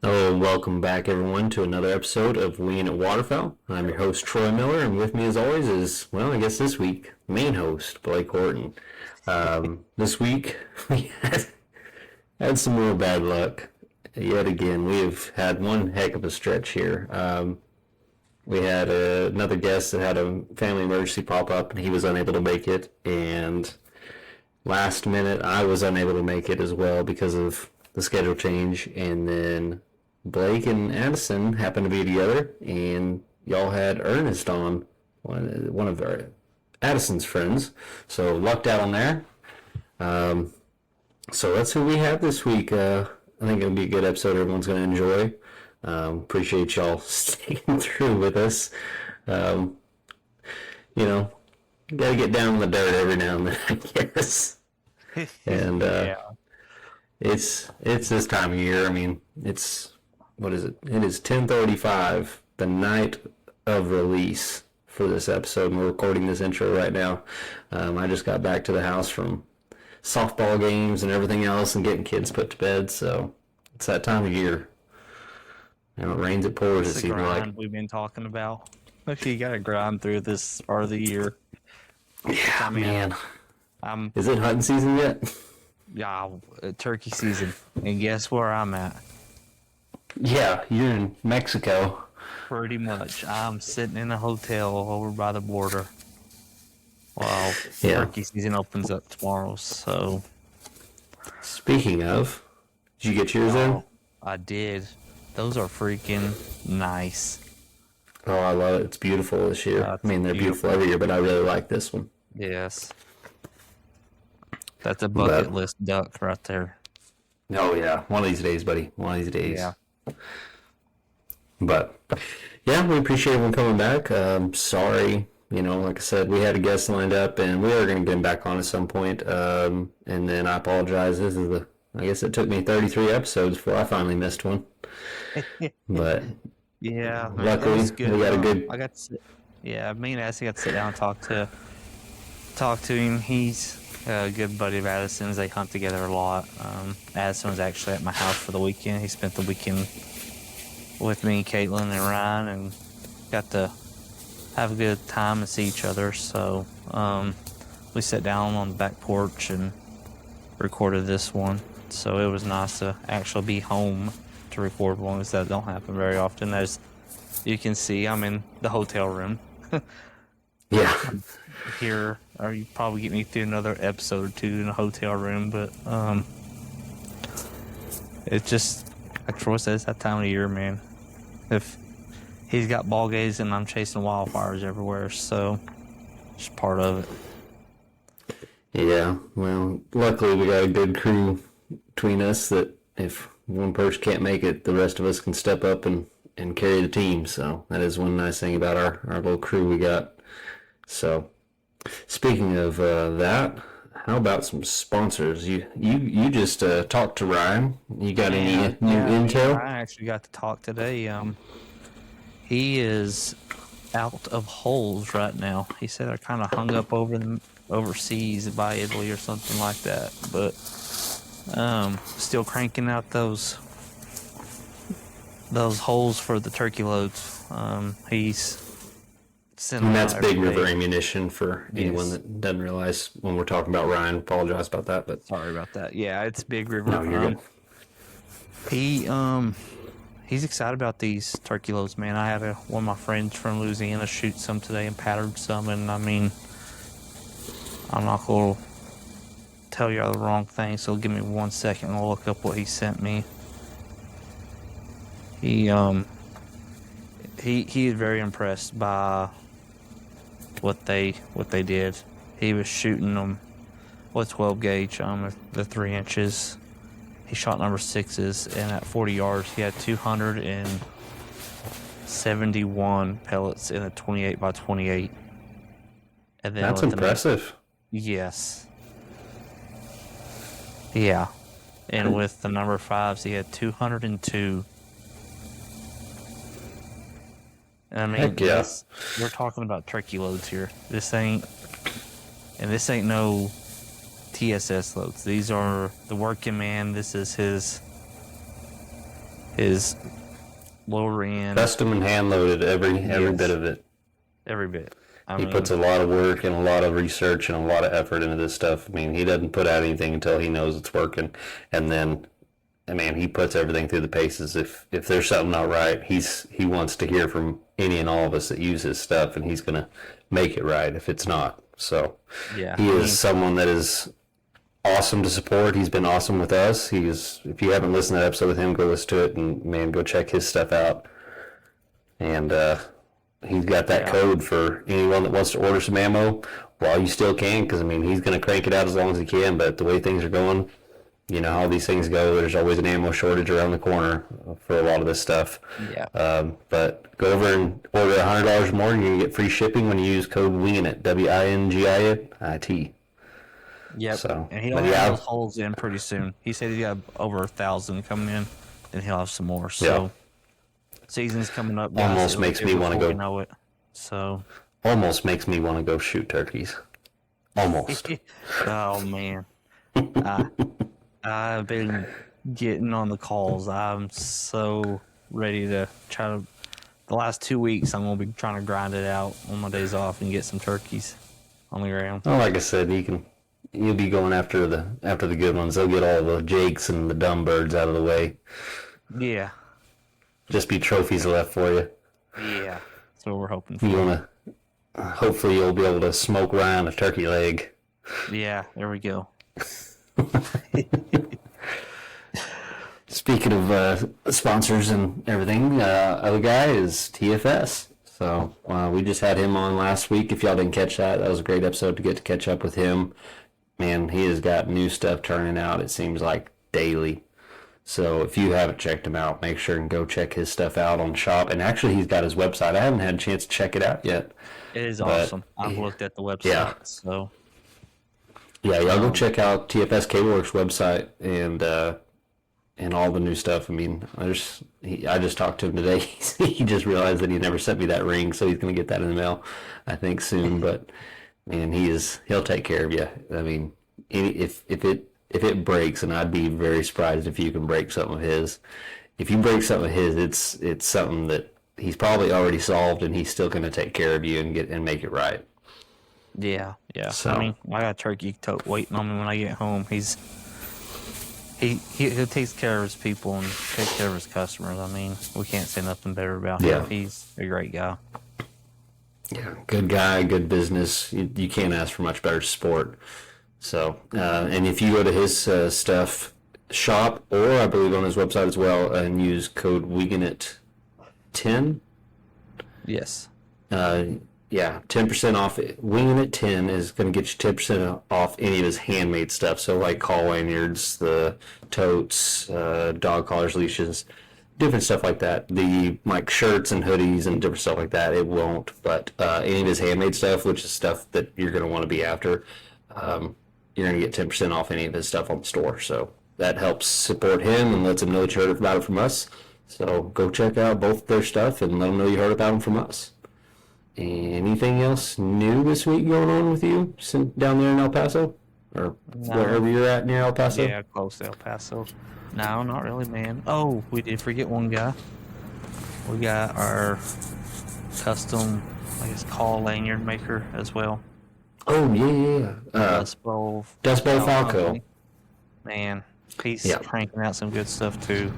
Hello and welcome back, everyone, to another episode of Lean at Waterfowl. I'm your host, Troy Miller, and with me, as always, is, well, I guess this week, main host, Blake Horton. This week, we had some real bad luck. Yet again, we have had one heck of a stretch here. We had another guest that had a family emergency pop up, and he was unable to make it. And last minute, I was unable to make it as well because of the schedule change. And then Blake and Addison happened to be together, and y'all had Ernest on, one of our Addison's friends. So lucked out on there. So that's who we have this week. I think it'll be a good episode. Everyone's going to enjoy. Appreciate y'all sticking through with us. Got to get down in the dirt every now and then, I guess. And Yeah. it's this time of year. I mean, what is it? It is 10:35, the night of release for this episode, and we're recording this intro right now. I just got back to the house from softball games and everything else, and getting kids put to bed. So it's that time of year. It rains, it pours. It's It the seems grind like. we've been talking about. Look, you got to grind through this part of the year. Yeah, I mean, man. I'm Is it hunting season yet? yeah, turkey season, and guess where I'm at? Yeah, you're in Mexico. Pretty much, I'm sitting in a hotel over by the border. Well, Yeah. turkey season opens up tomorrow, so Speaking of, did you get yours in? oh, I did. Those are freaking nice. Oh, I love it. It's beautiful this year. That's I mean, they're beautiful every year, but I really like this one. Yes, that's a bucket But, list duck right there. oh, yeah. One of these days, buddy. One of these days. Yeah. But, yeah, we appreciate everyone coming back. Sorry, like I said, we had a guest lined up, and we are going to get him back on at some point. And then I apologize. I guess it took me 33 episodes before I finally missed one. But Yeah, luckily, it was good. we got a good. I got to sit, yeah, me and Addison got to sit down and talk to him. He's a good buddy of Addison's. They hunt together a lot. Addison was actually at my house for the weekend. He spent the weekend with me, Caitlin, and Ryan, and got to have a good time and see each other. So we sat down on the back porch and recorded this one. So it was nice to actually be home to record one, because that don't happen very often. As you can see, I'm in the hotel room Yeah. here, or you probably get me through another episode or two in a hotel room. But it's just, like Troy says, that time of year, man. If he's got ball games and I'm chasing wildfires everywhere, so it's part of it. Yeah, well, luckily we got a good crew between us that if one person can't make it, the rest of us can step up and carry the team. So that is one nice thing about our little crew we got. So speaking of that, how about some sponsors? You just talked to Ryan. You got any new intel? I actually got to talk today. He is out of holes right now. He said they're kind of hung up overseas by Italy or something like that. But still cranking out those holes for the turkey loads. He's sending And them that's out Big every River day. Ammunition for anyone Yes. that doesn't realize when we're talking about Ryan. Apologize about that, but Sorry about that. Yeah, it's Big River. no, you're good. He's excited about these turkey loads, man. I had one of my friends from Louisiana shoot some today and patterned some, and I mean, I'm not going to tell you all the wrong thing, so give me 1 second and I'll look up what he sent me. He is very impressed by what they did. He was shooting them with 12 gauge, the 3 inches. He shot number 6s, and at 40 yards, he had 271 pellets in a 28 by 28. And then That's with the impressive. Yes. Yeah. And with the number 5s, he had 202. And I mean, Heck yeah. we're talking about turkey loads here. This ain't no TSS loads. These are the working man. This is his lower end. Custom and hand loaded every bit of it. Every bit. He puts a lot of work and a lot of research and a lot of effort into this stuff. I mean, he doesn't put out anything until he knows it's working, and then, I mean, he puts everything through the paces. If there's something not right, he wants to hear from any and all of us that use his stuff, and he's gonna make it right if it's not. So yeah, he is someone that is awesome to support. He's been awesome with us. If you haven't listened to that episode with him, go listen to it, and man, go check his stuff out. And he's got that code for anyone that wants to order some ammo while you still can, because I mean, he's going to crank it out as long as he can. But the way things are going, you know how these things go. There's always an ammo shortage around the corner for a lot of this stuff. Yeah. But go over and order $100 more, and you get free shipping when you use code WINGIT, WINGIT. Yep. So, and he'll have those holes in pretty soon. He said he got over 1,000 coming in, and he'll have some more. So season's coming up. Guys. Almost makes me want to go. Know it. So. Almost makes me want to go shoot turkeys. Almost. Oh man. I've been getting on the calls. I'm so ready to try to. The last 2 weeks, I'm gonna be trying to grind it out on my days off and get some turkeys on the ground. Well, like I said, you'll be going after the good ones. They'll get all the jakes and the dumb birds out of the way. Yeah. Just be trophies left for you. Yeah. That's what we're hoping for. You wanna. Hopefully, you'll be able to smoke around a turkey leg. Yeah. There we go. Speaking of sponsors and everything, other guy is TFS. So we just had him on last week. If y'all didn't catch that was a great episode to get to catch up with him. Man, he has got new stuff turning out, it seems like, daily. So if you haven't checked him out, make sure and go check his stuff out on shop. And actually, he's got his website. I haven't had a chance to check it out yet. It is awesome. I've looked at the website. Yeah. So. Yeah, y'all go check out TFS Cableworks website and all the new stuff. I mean, I just talked to him today. He just realized that he never sent me that ring, so he's gonna get that in the mail, I think, soon. But man, he'll take care of you. I mean, if it breaks, and I'd be very surprised if you can break something of his. If you break something of his, it's something that he's probably already solved, and he's still gonna take care of you and make it right. Yeah. So, I mean, I got a turkey tote waiting on me when I get home. He takes care of his people and takes care of his customers. I mean, we can't say nothing better about him. He's a great guy. Yeah, good guy, good business. You can't ask for much better support. So, and if you go to his stuff shop, or I believe on his website as well, and use code WINGIT10. Yes. 10% off. Winging It 10 is going to get you 10% off any of his handmade stuff. So like call lanyards, the totes, dog collars, leashes, different stuff like that. The like shirts and hoodies and different stuff like that, it won't. But any of his handmade stuff, which is stuff that you're going to want to be after, you're going to get 10% off any of his stuff on the store. So that helps support him and lets him know that you heard about it from us. So go check out both their stuff and let them know you heard about them from us. Anything else new this week going on with you down there in El Paso? Or wherever you're at near El Paso? Yeah, close to El Paso. No, not really, man. Oh, we did forget one guy. We got our custom, I guess, call lanyard maker as well. Oh, yeah. Dust Bowl Falco. Man, he's cranking out some good stuff, too.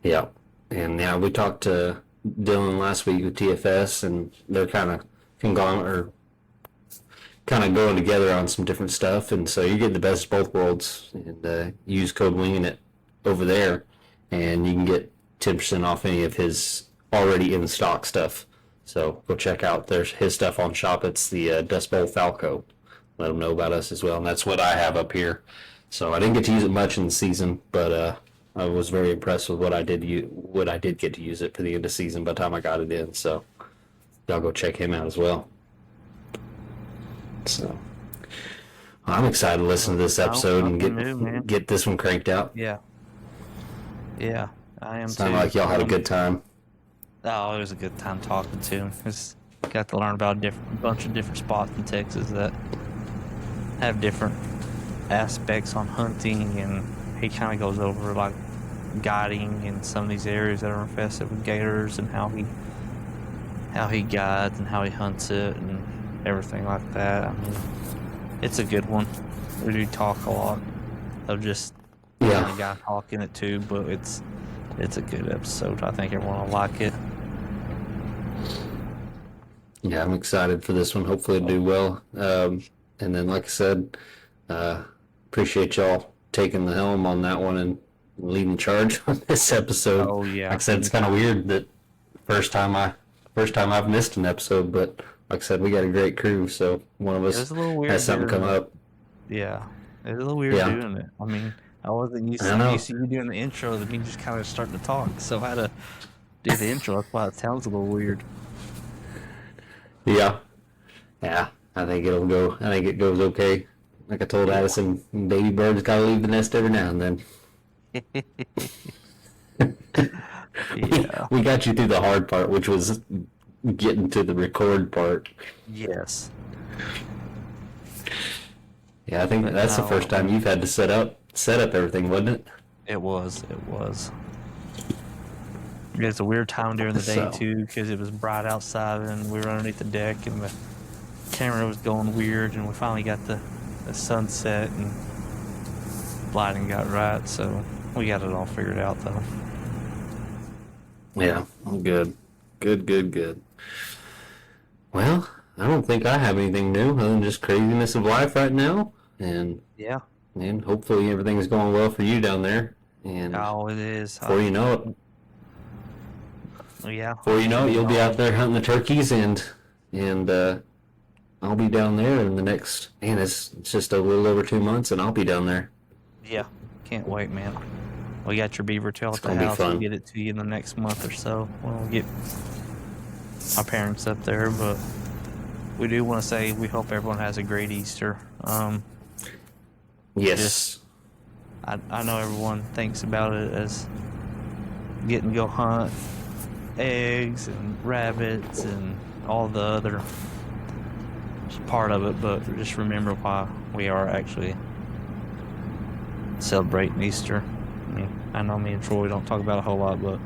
Yeah. And yeah, we talked to Dylan last week with TFS, and they're kind of going together on some different stuff, and so you get the best of both worlds. And use code WINGIT it over there, and you can get 10% off any of his already in stock stuff. So go check out his stuff on shop. It's the Dust Bowl Falco. Let them know about us as well, and that's what I have up here. So I didn't get to use it much in the season, but I was very impressed with what I did get to use it for the end of season by the time I got it in. So y'all go check him out as well. So I'm excited to listen to this episode and get this one cranked out. Yeah, I am too. Sounded like y'all had a good time. Oh, it was a good time talking to him. Just got to learn about a bunch of different spots in Texas that have different aspects on hunting, and he kind of goes over like guiding in some of these areas that are infested with gators, and how he guides and how he hunts it and everything like that. I mean, it's a good one. We do talk a lot of just being the guy talking it too, but it's a good episode. I think everyone will like it. Yeah, I'm excited for this one. Hopefully it'll do well. And then, like I said, appreciate y'all taking the helm on that one and leading charge on this episode. Oh yeah. Like I said, it's kind of weird that first time I've missed an episode, but like I said, we got a great crew, so one of us has something come up. Yeah, it was a little weird doing it. I mean, I wasn't used to you doing the intro, and me just kind of starting to talk, so I had to do the intro. That's why it sounds a little weird. Yeah. I think it goes okay. Like I told Addison, baby birds gotta leave the nest every now and then. Yeah. We got you through the hard part, which was getting to the record part. Yes. Yeah, I think that's the first time you've had to set up everything, wasn't it? It was. It's a weird time during the day too, because it was bright outside and we were underneath the deck and the camera was going weird, and we finally got the sunset and lighting got right, so we got it all figured out though. Yeah, I'm good. Good. Well, I don't think I have anything new other than just craziness of life right now, and hopefully everything's going well for you down there. And it is. Before you know it, you'll be out there hunting the turkeys, and I'll be down there in the next. Man, it's just a little over 2 months, and I'll be down there. Yeah, can't wait, man. We got your beaver tail at the house. We'll get it to you in the next month or so. We'll get our parents up there, but we do want to say we hope everyone has a great Easter. Yes. I know everyone thinks about it as getting to go hunt eggs and rabbits and all the other part of it, but just remember why we are actually celebrating Easter. I mean, I know me and Troy don't talk about it a whole lot, but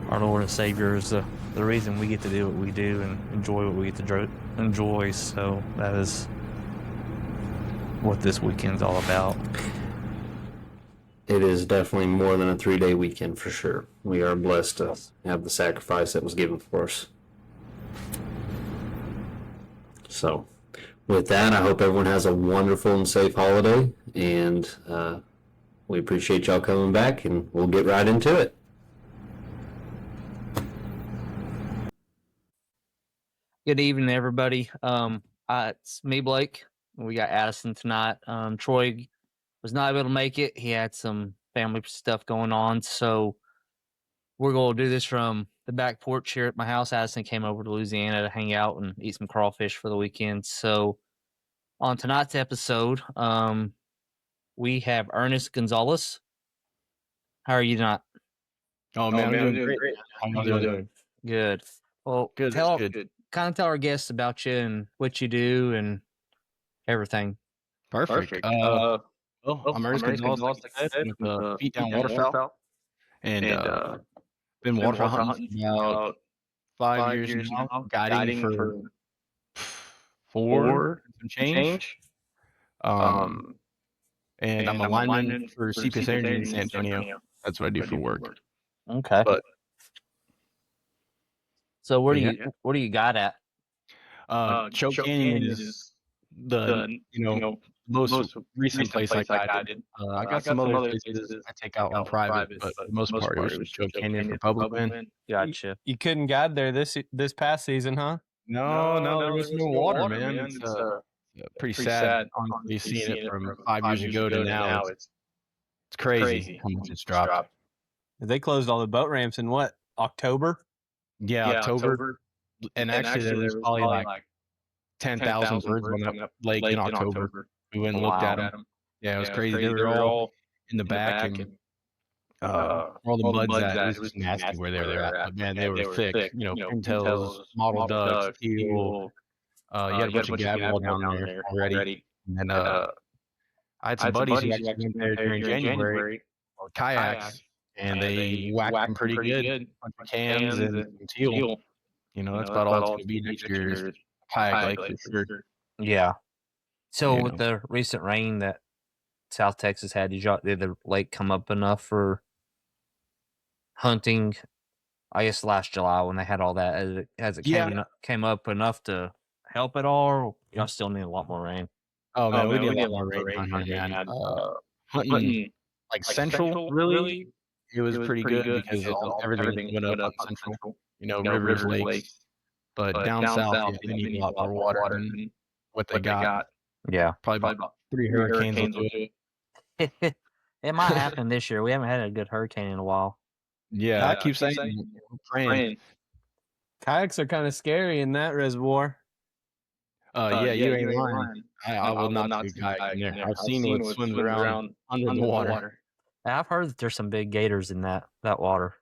our Lord and Savior is the reason we get to do what we do and enjoy what we get to enjoy. So that is what this weekend's all about. It is definitely more than a 3-day weekend for sure. We are blessed to have the sacrifice that was given for us. So, with that, I hope everyone has a wonderful and safe holiday, and we appreciate y'all coming back, and we'll get right into it. Good evening, everybody. It's me, Blake. We got Addison tonight. Troy was not able to make it. He had some family stuff going on, so we're going to do this from the back porch here at my house. Addison came over to Louisiana to hang out and eat some crawfish for the weekend. So on tonight's episode, we have Ernest Gonzalez. How are you tonight? Oh man, I'm doing great. How are you doing? Good. Well, Good. Kind of tell our guests about you and what you do and everything. Perfect. Well, I'm Ernest Gonzalez, like I said, with Feet Down Waterfowl, and been waterfowl hunting about 5 years now, guiding for 4 some change. And I'm a lineman for CPS Energy in San Antonio. That's what I do for work. Okay. So what do you got at? Choke Canyon is the most recent place I guided. I got some other places I take out on private, but for the most part it was Choke Canyon for public land. Gotcha. You couldn't guide there this past season, huh? No, there was no water, man. It's pretty sad, honestly, seeing it from 5 years ago to now. It's crazy how much it's dropped. They closed all the boat ramps in what, October? Yeah, October. And actually there was probably like 10,000 birds on that lake in October. We went and looked at them. Yeah, it was crazy. They were all in the back, and all the mud's at. It was just nasty where they were at. But man, they were thick. Pintails, mottled ducks, teal. You had a bunch of gadwall down there already. And I had some buddies who actually went there during January. kayaks, and they whacked them pretty good. Bunch of cans and some teal. That's about all it's going to be next year is kayak lake for sure. Yeah. So You with know. the recent rain that South Texas had, did the lake come up enough for hunting? I guess last July when they had all that, has it came up enough to help at all, or y'all still need a lot more rain? Oh man, we need a lot more rain down here, man. Hunting like central, really, it was pretty good because everything went up central. Rivers, lakes. But down south, yeah, they need a lot more water than what they got. Yeah. Probably about 3 hurricanes will do it. It might happen this year. We haven't had a good hurricane in a while. Yeah, I keep saying, praying. Kayaks are kind of scary in that reservoir. Yeah, you ain't lying. I will not do kayak in there. I've seen what swims around under the water. I've heard that there's some big gators in that water.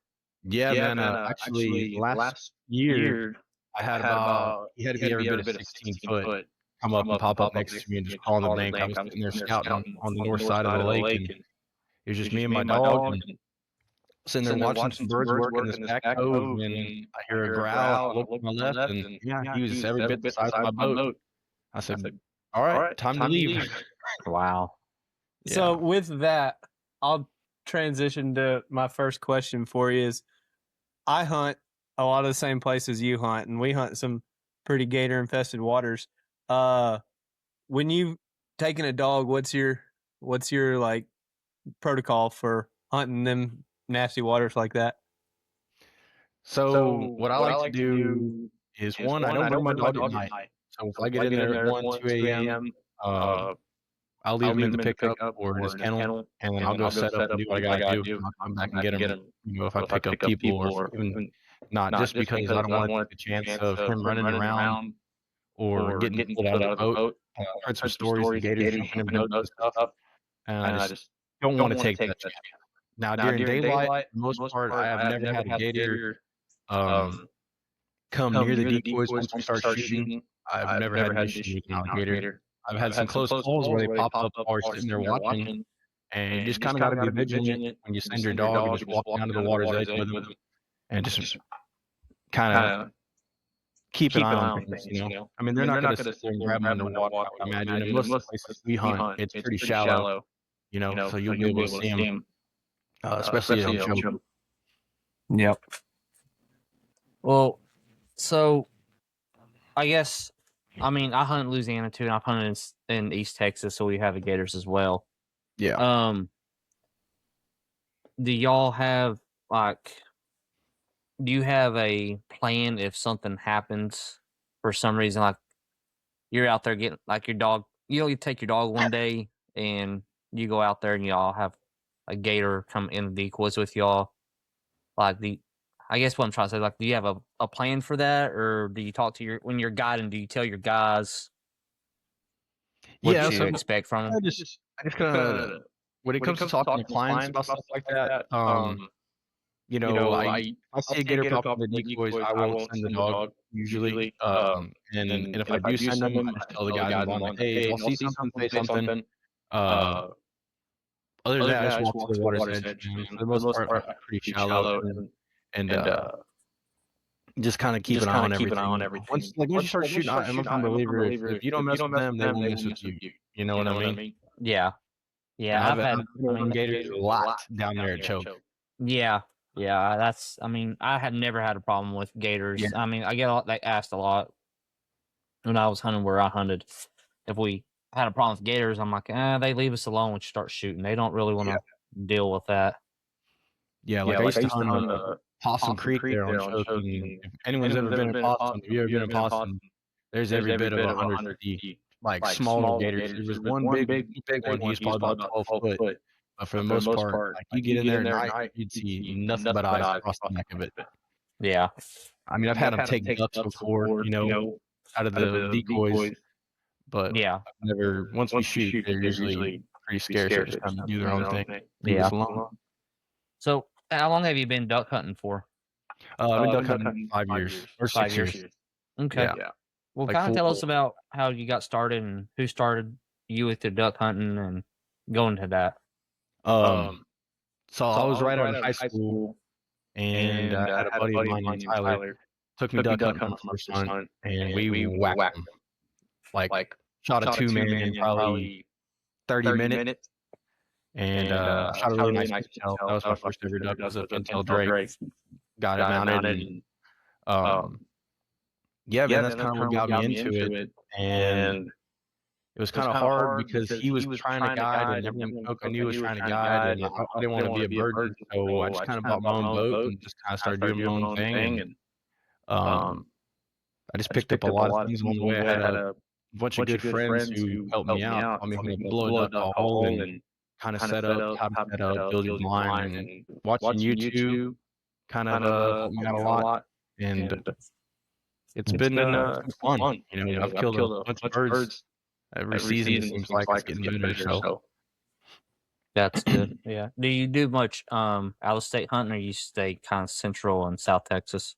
Yeah, man. Actually, last year, I had about, he had to be every bit of 16 foot, come up and pop up next to me and just crawl on the bank. I was sitting there scouting on the north side of the lake, and it was just me and my dog, and sitting there watching some birds work in this back cove, and I hear a growl. I look to my left, and he was every bit the size of my boat. I said, all right, time to leave. Wow. Yeah. So with that, I'll transition to my first question for you is, I hunt a lot of the same places you hunt, and we hunt some pretty gator-infested waters. When you taking a dog, what's your like protocol for hunting them nasty waters like that? So what I like to do is, one, I don't bring my dog at night. So if I get in there at 1, 2 a.m., I'll leave him in the pickup or in his kennel, and then I'll go set up and do what I gotta do. I'll come back and get him. If I pick up people, or even not, just because I don't want to take the chance of him running around or getting pulled out of the boat. I've heard some stories of gators jumping in boats and stuff, and I just don't want to take that chance. Now, during daylight, for the most part, I have never had a gator come near the decoys once we start shooting. I've never had an issue with an alligator. I've had some close calls where they pop up while we're sitting there watching, and you just kind of got to be vigilant when you send your dog and just walk down to the water's edge with them, and just kind of keep an eye on things. I mean, they're not going to sit there and grab them in the water, I would imagine. And most of the places we hunt, it's pretty shallow, so you'll be able to see them, especially as they jump. Yep. Well, so I guess, I mean, I hunt in Louisiana too, and I've hunted in East Texas, so we have the gators as well. Yeah. Do y'all have, do you have a plan if something happens for some reason? Like, you're out there getting, like, your dog, you take your dog one day and you go out there and y'all have a gator come in the decoys with y'all. Like, I guess what I'm trying to say, like, do you have a plan for that, or do you talk to when you're guiding, do you tell your guys what you expect from them? I just kind of, when it comes to talking to clients about stuff like that, I see a gator pop up in the decoys, I won't send the dog usually. And if I do send them, I just tell the guys involved, like, hey, I'll see something, say something. Other than that, I just walk to the water's edge. For the most part, I'm pretty shallow, and just kind of keep an eye on everything. Once you start shooting, I'm a firm believer, if you don't mess with them, they won't mess with you. You know what I mean? Yeah. Yeah, I've had gators a lot down there at Choke. Yeah. Yeah, I have never had a problem with gators. Yeah. I mean, I get that asked a lot when I was hunting where I hunted. If we had a problem with gators, I'm like, they leave us alone when you start shooting. They don't really want to deal with that. Yeah, I used to hunt Possum Creek there on Choke. If anyone's ever been in Possum, if you've ever been in Possum, there's every bit of 150 smaller gators. There was one big one. He was probably about 12 foot. But for the most part, you get in there at night, you'd see nothing but eyes across the neck of it. Yeah. I mean, I've had them take ducks before, out of the decoys. But yeah, never. Once we shoot, they're usually pretty scarce. They just kind of do their own thing. Leave us alone. So, how long have you been duck hunting for? I've been duck hunting 5 years or 6 years. Okay. Yeah. Well, kind of tell us about how you got started and who started you with the duck hunting and going to that. So I was right out of high school, and I had a buddy of mine named Tyler. Took me duck hunting on my first hunt, and we whacked him. Like shot a 2-man in probably 30 minutes, and shot a really nice pintail. That was my first ever duck. It was a pintail Drake. Got it mounted, and yeah, man, that's kind of what got me into it. And it was kind of hard because he was trying to guide, and everyone I knew was trying to guide, and I didn't want to be a burden, so I just kind of bought my own boat and just kind of started doing my own thing. And I just picked up a lot of things along the way. I had a bunch of good friends who helped me out. I mean, how to blow a duck hole and kind of set up, how to set up, build your blind, and watching YouTube kind of helped me out a lot. And it's been fun. You know, I've killed a bunch of birds every season. It seems like it's getting better. So That's good. Yeah. Do you do much out of state hunting, or you stay kind of central and South Texas?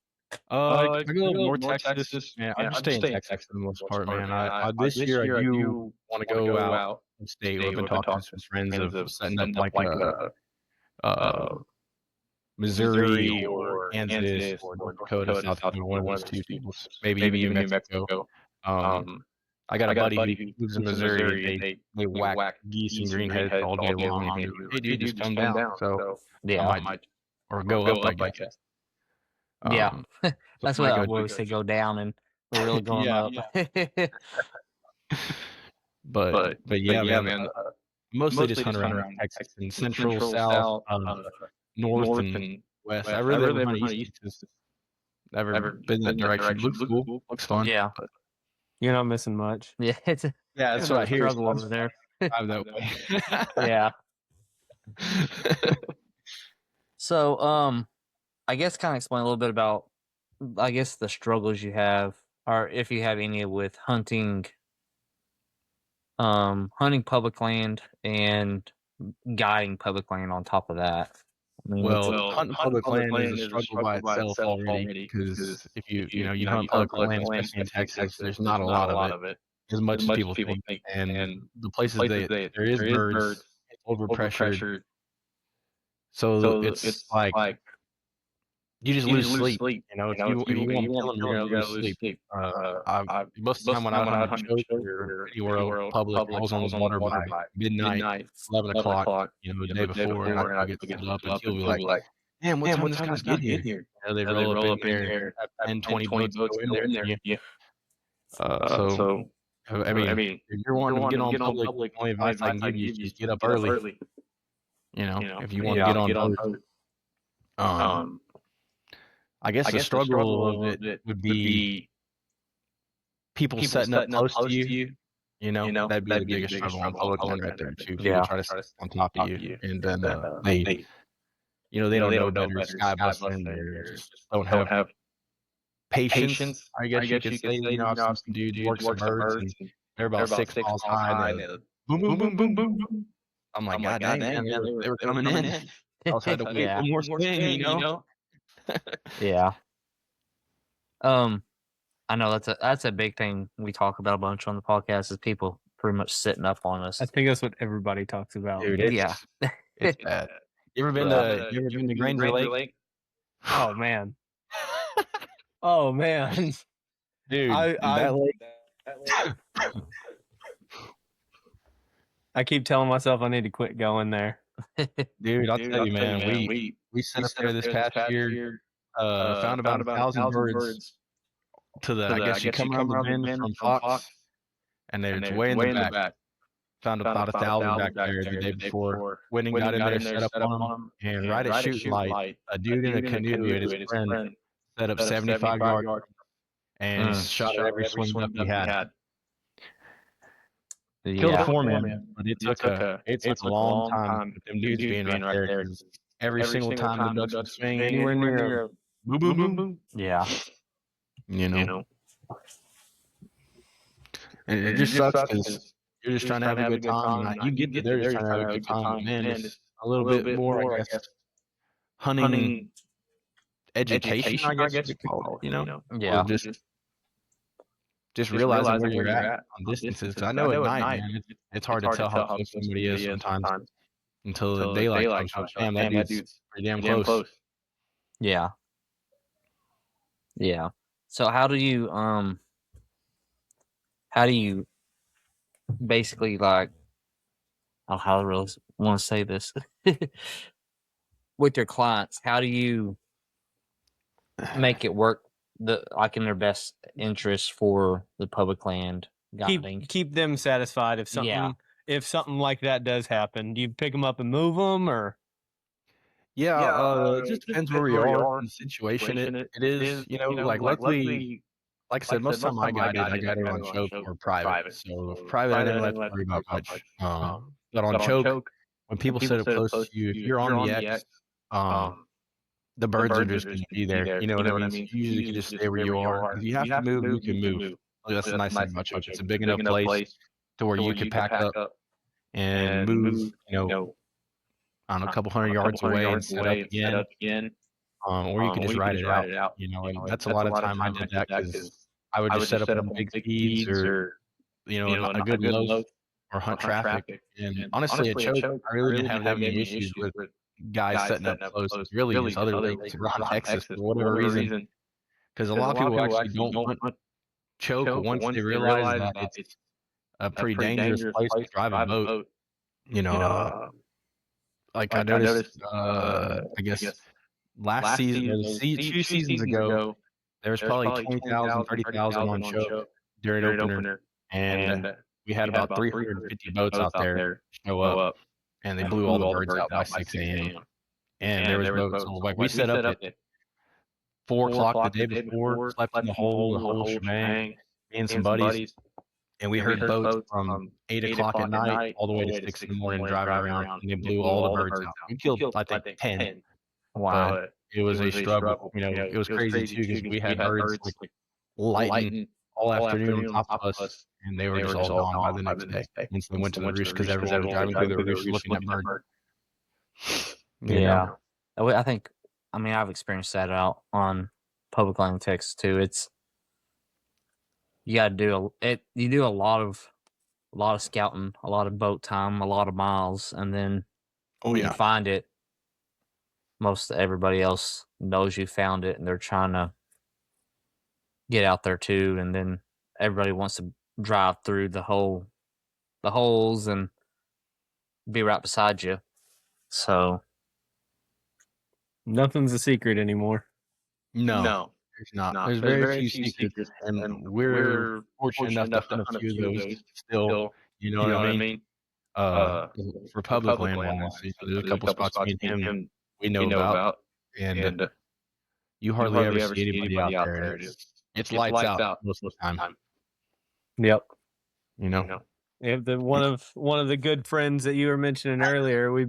I go a little more Texas. Man, I just stay in Texas for the most part, man. I this year I do want to go out of state. I've been talking to some friends of setting up like a Missouri or Kansas or North Dakota, South Dakota, one of those two people. Maybe even New Mexico. I got a buddy who lives in Missouri. They whack geese and greenheads all day long. Hey, dude, just come down. So Yeah. I might, or go up, I guess. Yeah. That's what I always say, go down, and we're really going up. But yeah, man. Mostly just hunt around Texas and Central, South, North, and West. I really haven't hunted East Texas. Never been that direction. Looks cool. Looks fun. Yeah. You're not missing much. Yeah. That's what I hear. Struggle over there. I'm that way. Yeah. So, I guess kind of explain a little bit about, I guess, the struggles you have, or if you have any, with hunting public land and guiding public land on top of that. I mean, well, hunting public land is a struggle by itself already, because if you hunt public land, especially in Texas, there's not a lot of it, as much as people think. And the places there is birds, it's overpressured. So it's like you just lose sleep. You know, if you want to kill them, you're gonna lose sleep. Most of the time when I hunt shows or anywhere public, I was on the water by midnight, 11 o'clock, the day before, and I get set up, and people be like, "Man, what time this guy's get here?" They roll up in there, 10, 20 boats go in there. Yeah. So I mean, if you're wanting to get on public, the only advice I can give you is just get up early. If you want to get on boat. I guess the struggle of it would be people setting up close to you. That'd be the biggest struggle on public land right there too. People try to sit on top of you, and then they don't know better. Sky bustling, they just don't have patience. I guess you could say. I've seen some dudes work some birds, and they're about 6 miles high, and boom, boom, boom, boom, boom. I'm like, God dang, man, they were coming in. I also had to wait one more swing, Yeah. I know that's a big thing we talk about a bunch on the podcast, is people pretty much sitting up on us. I think that's what everybody talks about. Dude, it's bad. You ever been to Granger Lake? Oh man. Oh man. Dude, that lake. I keep telling myself I need to quit going there. Dude, I'll tell you, man, we set up there this past year, found about 1,000 birds to the, I guess you come around the bend from Fox, and it's way in the back. Found about 1,000 back there the day before. Went and got in there, set up on them, and right at shoot light, a dude in a canoe and his friend set up 75 yards and shot at every swing duck he had. Killed 4 man, but it took a long time with them dudes being right there. Every single time the ducks would swing anywhere near boom, boom, boom, boom. Yeah. And it just sucks because you're just trying to have a good time. And you get there just trying to have a good time. Man, it's a little bit more, I guess, hunting education, I guess you could call it, Yeah. Just realizing where you're at on distances. Because I know at night, man, it's hard to tell how close somebody is sometimes. until the daylight comes. Damn, that dude's pretty damn close. Yeah. Yeah. So how do you basically like, oh, how I really want to say this with your clients? How do you make it work like in their best interest for the public land guiding? Keep them satisfied if something like that does happen. Do you pick them up and move them, or? Yeah, it just depends where you are in the situation. It is, like luckily, like I said, most of the time I got it on choke or private. So if private, I didn't have to worry about much. But on choke, when people sit up close to you, if you're on the X, the birds are just going to be there. You know what I mean? So you usually can just stay where you are. If you have to move, you can move. That's the nice thing about choke. It's a big enough place to where you can pack up and move, on a couple hundred yards away and set up again. Or you could just ride it out, and that's a lot of time I did that because I would just set up on big feeds or, a good low or hunt traffic. And honestly, at choke, I really didn't have that many issues with guys setting up close. It's really just other lakes around Texas for whatever reason. Because a lot of people actually don't hunt choke, but once they realize that it's a pretty dangerous place to drive a boat, like I noticed, I guess last season, or 2 seasons ago, there was probably 20,000, 30,000 on choke during opener, and we had about 350 boats out there show up, and they blew all the birds out by 6 a.m. And there was boats. So like we set up at 4 o'clock the day before, slept in the whole shebang, me and some buddies. And we heard boats from 8 o'clock at night all the way to 6 in the morning driving around, and they blew all the birds out. We killed, I think, 10. Wow. But it was a struggle. It was crazy too because we had birds like lighting all afternoon on top of us, and they were just all gone by the next day once they went to the roost because everyone was driving through the roost looking at birds. Yeah. I think, I've experienced that out on public land in Texas too. You got to do you do a lot of scouting, a lot of boat time, a lot of miles, and then when you find it, most everybody else knows you found it, and they're trying to get out there too, and then everybody wants to drive through the holes and be right beside you. So nothing's a secret anymore. No. There's not. There's very few secrets, and we're fortunate enough to hunt a few of those still. You know what I mean? For public land ones, there's a couple spots me and him we know about, and you hardly ever see anybody out there. It's lights out most of the time. Yep. Yeah, one of the good friends that you were mentioning earlier, we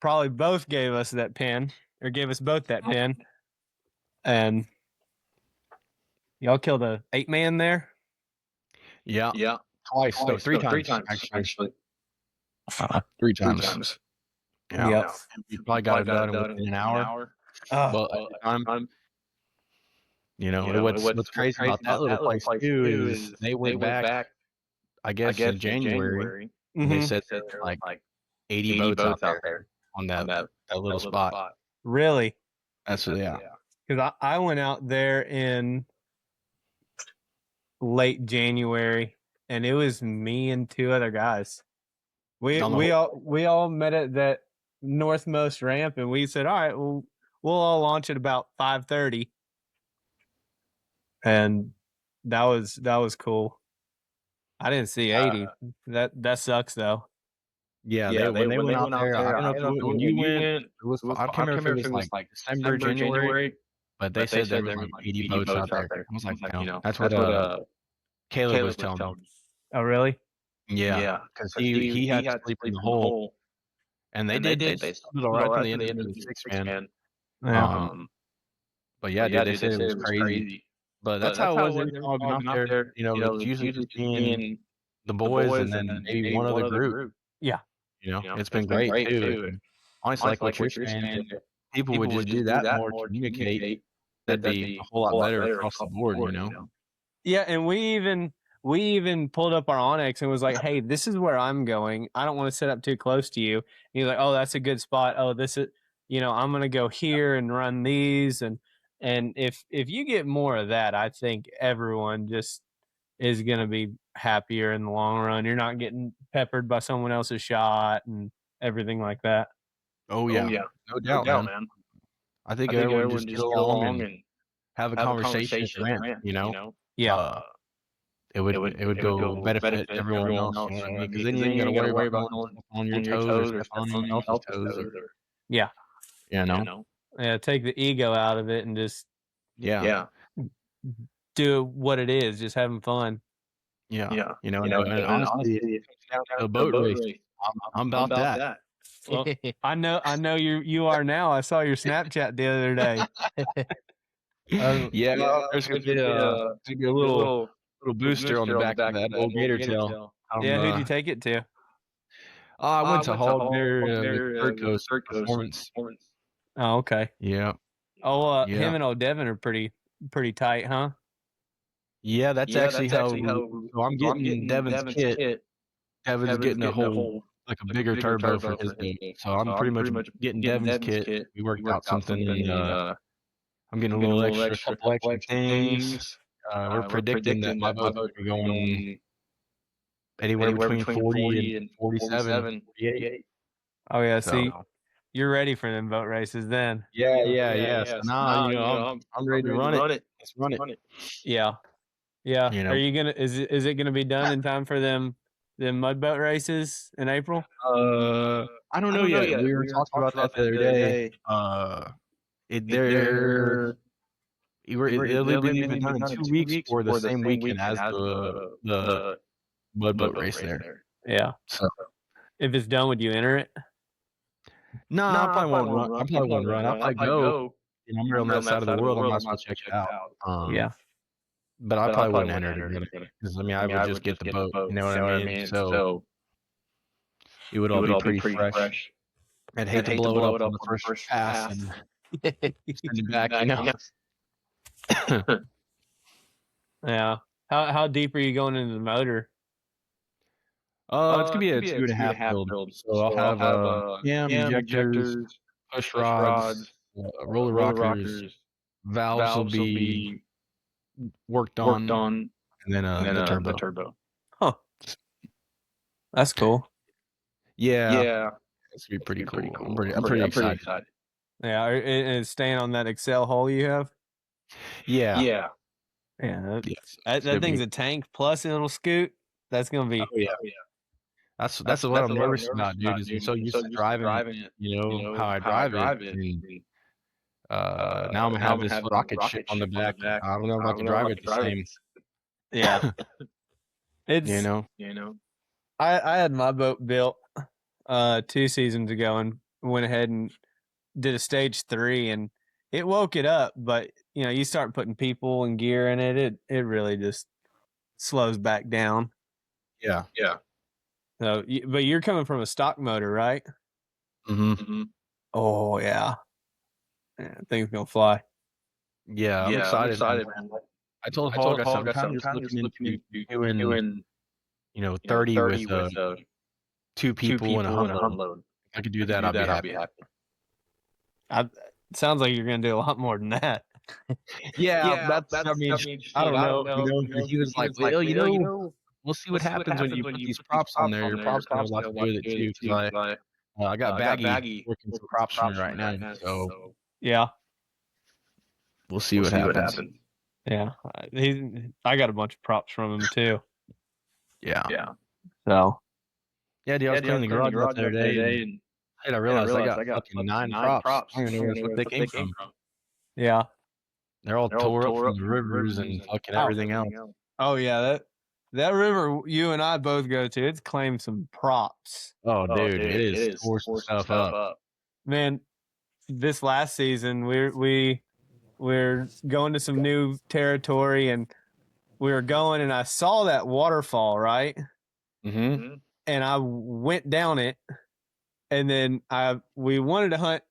probably both gave us that pin, or gave us both that pin. And y'all killed a 8-man there? Yeah. Twice. No, 3 times actually. 3 times. Yeah. Yep. We probably got it done within an hour. Well, at the time, what's crazy about that little place too is they went back, I guess in January. And they said there were like 80 boats out there on that little spot. Really? That's yeah. Because I went out there in late January, and it was me and 2 other guys. We all met at that northmost ramp, and we said, all right, we'll all launch at about 5:30. And that was cool. I didn't see 80. That sucks though. Yeah, when they went out there, I don't know if when you went, I can't remember if it was like December, January, but they said there were like 80 boats out there. I was like, that's what Caleb was telling me. Oh, really? Yeah, because he had to sleep in the hole, and they did. They stood all right to the end of the 6-man. But yeah, dude, they said it was crazy. But that's how it was every time I've been out there. It's usually just being the boys and then maybe one other group. Yeah. It's been great too. Honestly, like what you're saying, people would just do that more to communicate. That'd be a whole lot better across the board, Yeah, and we we even pulled up our Onyx and was like, "Hey, this is where I'm going. I don't want to sit up too close to you." And he's like, "Oh, that's a good spot. Oh, this is, I'm gonna go here and run these." And if you get more of that, I think everyone just is gonna be happier in the long run. You're not getting peppered by someone else's shot and everything like that. Oh yeah, no doubt, man. I think everyone just get along and have a conversation at the rant. Yeah. It would go benefit everyone else. You know what I mean? Because then you ain't got to worry about no one on your toes or stepping on anyone else's toes. Yeah. Yeah. Take the ego out of it and just do what it is. Just having fun. Yeah. And honestly, it comes down to a boat race. I'm about that. Well, I know you are now. I saw your Snapchat the other day. There's gonna be a little booster on the back of that old gator tail. Who'd you take it to? I went to Hog Bear Precautions Performance. Oh, okay. Yeah. Oh, him and old Devin are pretty tight, huh? Yeah, that's actually how. So I'm getting Devin's kit. Devin's getting a whole like a bigger turbo for his boat. So I'm pretty much getting Devin's kit. We worked out something, and I'm getting a little extra, couple extra things. We're predicting that my boat's going to be going anywhere between 40 and 47, 48. Oh yeah, see, you're ready for them boat races then. Yeah. So now, I'm ready to run it. Let's run it. Yeah. Are you gonna? Is it gonna be done in time for them mud boat races in April? I don't know yet. We were talking about that the other day. It'll be done in 2 weeks or the same weekend as the mud boat race there. Yeah. So if it's done, would you enter it? No, I probably won't run. I'll probably go. I'm on that side of the world. I might as well check it out. Yeah. But I probably wouldn't enter it because I would just get the boat. You know what I mean? So it would all be pretty fresh. I'd hate to blow it up on the first pass and send it back. Yeah. How deep are you going into the motor? It's gonna be a 2.5 build. So I'll have injectors, push rods, roller rockers, valves will be worked on, and then the turbo. Huh. That's cool. Yeah. It's gonna be pretty cool. I'm pretty excited. Yeah, and it's staying on that Excel hull you have? Yeah. That thing's a tank plus it'll scoot. That's gonna be. Oh, yeah. That's what I'm nervous about, dude. Is I'm so used to driving it, how I drive it. And, now I'm gonna have this rocket ship on the back. I don't know if I can drive it the same. Yeah. It's I had my boat built 2 seasons ago and went ahead and did a stage 3 and it woke it up, but you start putting people and gear in it, it really just slows back down. Yeah. So, but you're coming from a stock motor, right? Mm-hmm. Oh yeah, things gonna fly. Yeah, I'm excited, man. I told Hog I'm kind of just looking into doing 30 with 2 people and a hunt load. If I could do that, I'd be happy. Sounds like you're gonna do a lot more than that. Yeah, I don't know. He was like, well, we'll see what happens when you put these props on there. Your props have a lot to do with it too. Because I got Baggy working some props for me right now. So yeah, we'll see what happens. Yeah, I got a bunch of props from him too. Yeah. So dude, I was cleaning the garage the other day, and I realized I got fucking 9 props. I don't know where they came from. Yeah, they're all tore up from the rivers and fucking everything else. Oh yeah, that river you and I both go to, it's claimed some props. Oh, dude, it is tore some stuff up. Man, this last season we're going to some new territory, and we were going, and I saw that waterfall, right? Mm-hmm. And I went down it, and then we wanted to hunt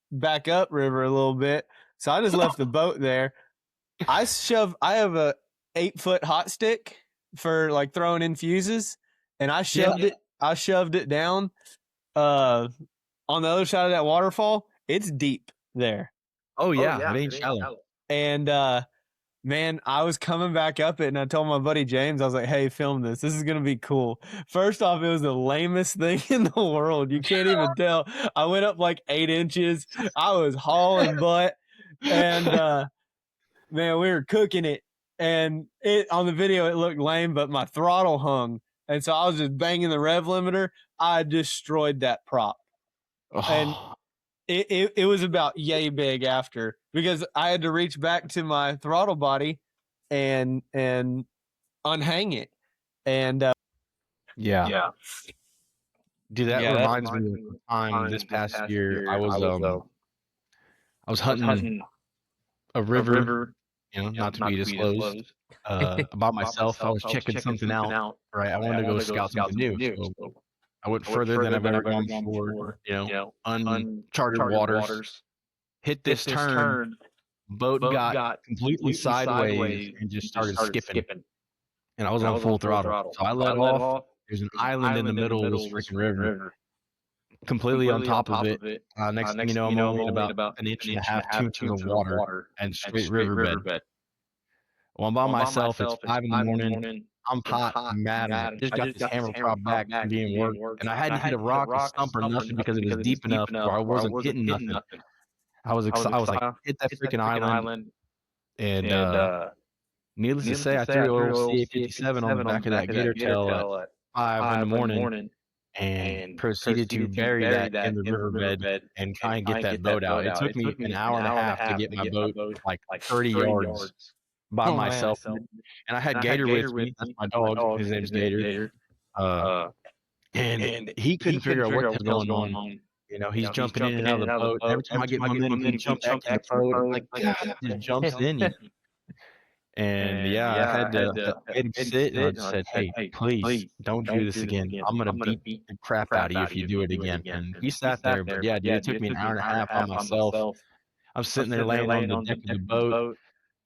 back up river a little bit, so I just left the boat there. I have a 8-foot hot stick for like throwing in fuses, and I shoved it down on the other side of that waterfall. It's deep there. Oh yeah, it ain't shallow. And man, I was coming back up it, and I told my buddy James, I was like, "Hey, film this. This is gonna be cool." First off, it was the lamest thing in the world. You can't even tell. I went up like 8 inches. I was hauling butt, and man, we were cooking it. And it on the video, it looked lame, but my throttle hung, and so I was just banging the rev limiter. I destroyed that prop, and it was about yay big after, because I had to reach back to my throttle body and unhang it. And yeah. Dude, that reminds me of the time this past year I was hunting a river, not to be disclosed, by myself. I was checking something out, right? I wanted to go scout something new, so I went further than I've ever gone before, uncharted waters. Hit this turn, boat got completely sideways and just started skipping. And I was on full throttle. So I let off. There's an island in the middle of this freaking river. Completely on top of it. Next thing you know, I'm only about an inch and a half, 2 inches of water and straight riverbed. Well, I'm by myself. It's 5 in the morning. I'm hot, I'm mad. I just got this hammer prop back from being worked, and I hadn't hit a rock or stump or nothing because it was deep enough where I wasn't hitting nothing. I was like, hit that freaking island. And needless to say, I threw a little CA-57 on the back of that gator tail at 5 in the morning and proceeded to bury that in the riverbed and try and get that boat out. It took me an hour and a half to get my boat like 30 yards by myself. And I had Gator with me. That's my dog. His name's Gator. And he couldn't figure out what was going on. He's jumping in and out of the boat. Every time I get momentum, he jumps back in the boat. Like, just jumps in you. And I had to let him sit, and I just said, "Hey, please don't do this again. I'm gonna beat the crap out of you if you do it again." And he sat there, but dude, it took me an hour and a half by myself. I'm sitting there laying on the deck of the boat.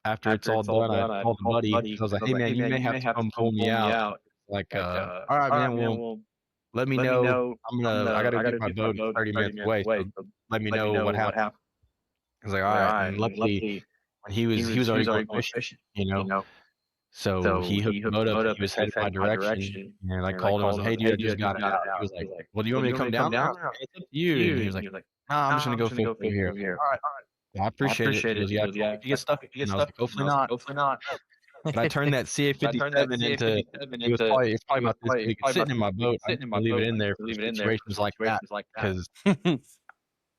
After it's all done, I called a buddy. I was like, "Hey man, you may have to come pull me out." Like, all right, man. Well, let me know. I gotta get my boat 30 minutes away. So let me know what happened. I was like, all right. And luckily, when he was already going fishing, So he hooked the boat up. He was headed my direction, and I called him. I was like, "Hey, dude, I just got out." He was like, "Well, do you want me to come down there?" It's up to you. And he was like, "Nah, I'm just gonna go fish through here." All right. I appreciate it. He goes, if you get stuck, and I was like, hopefully not. But I turned that CA-57 into, it's probably about this big. It's sitting in my boat. I leave it in there for situations like that. Because, dude,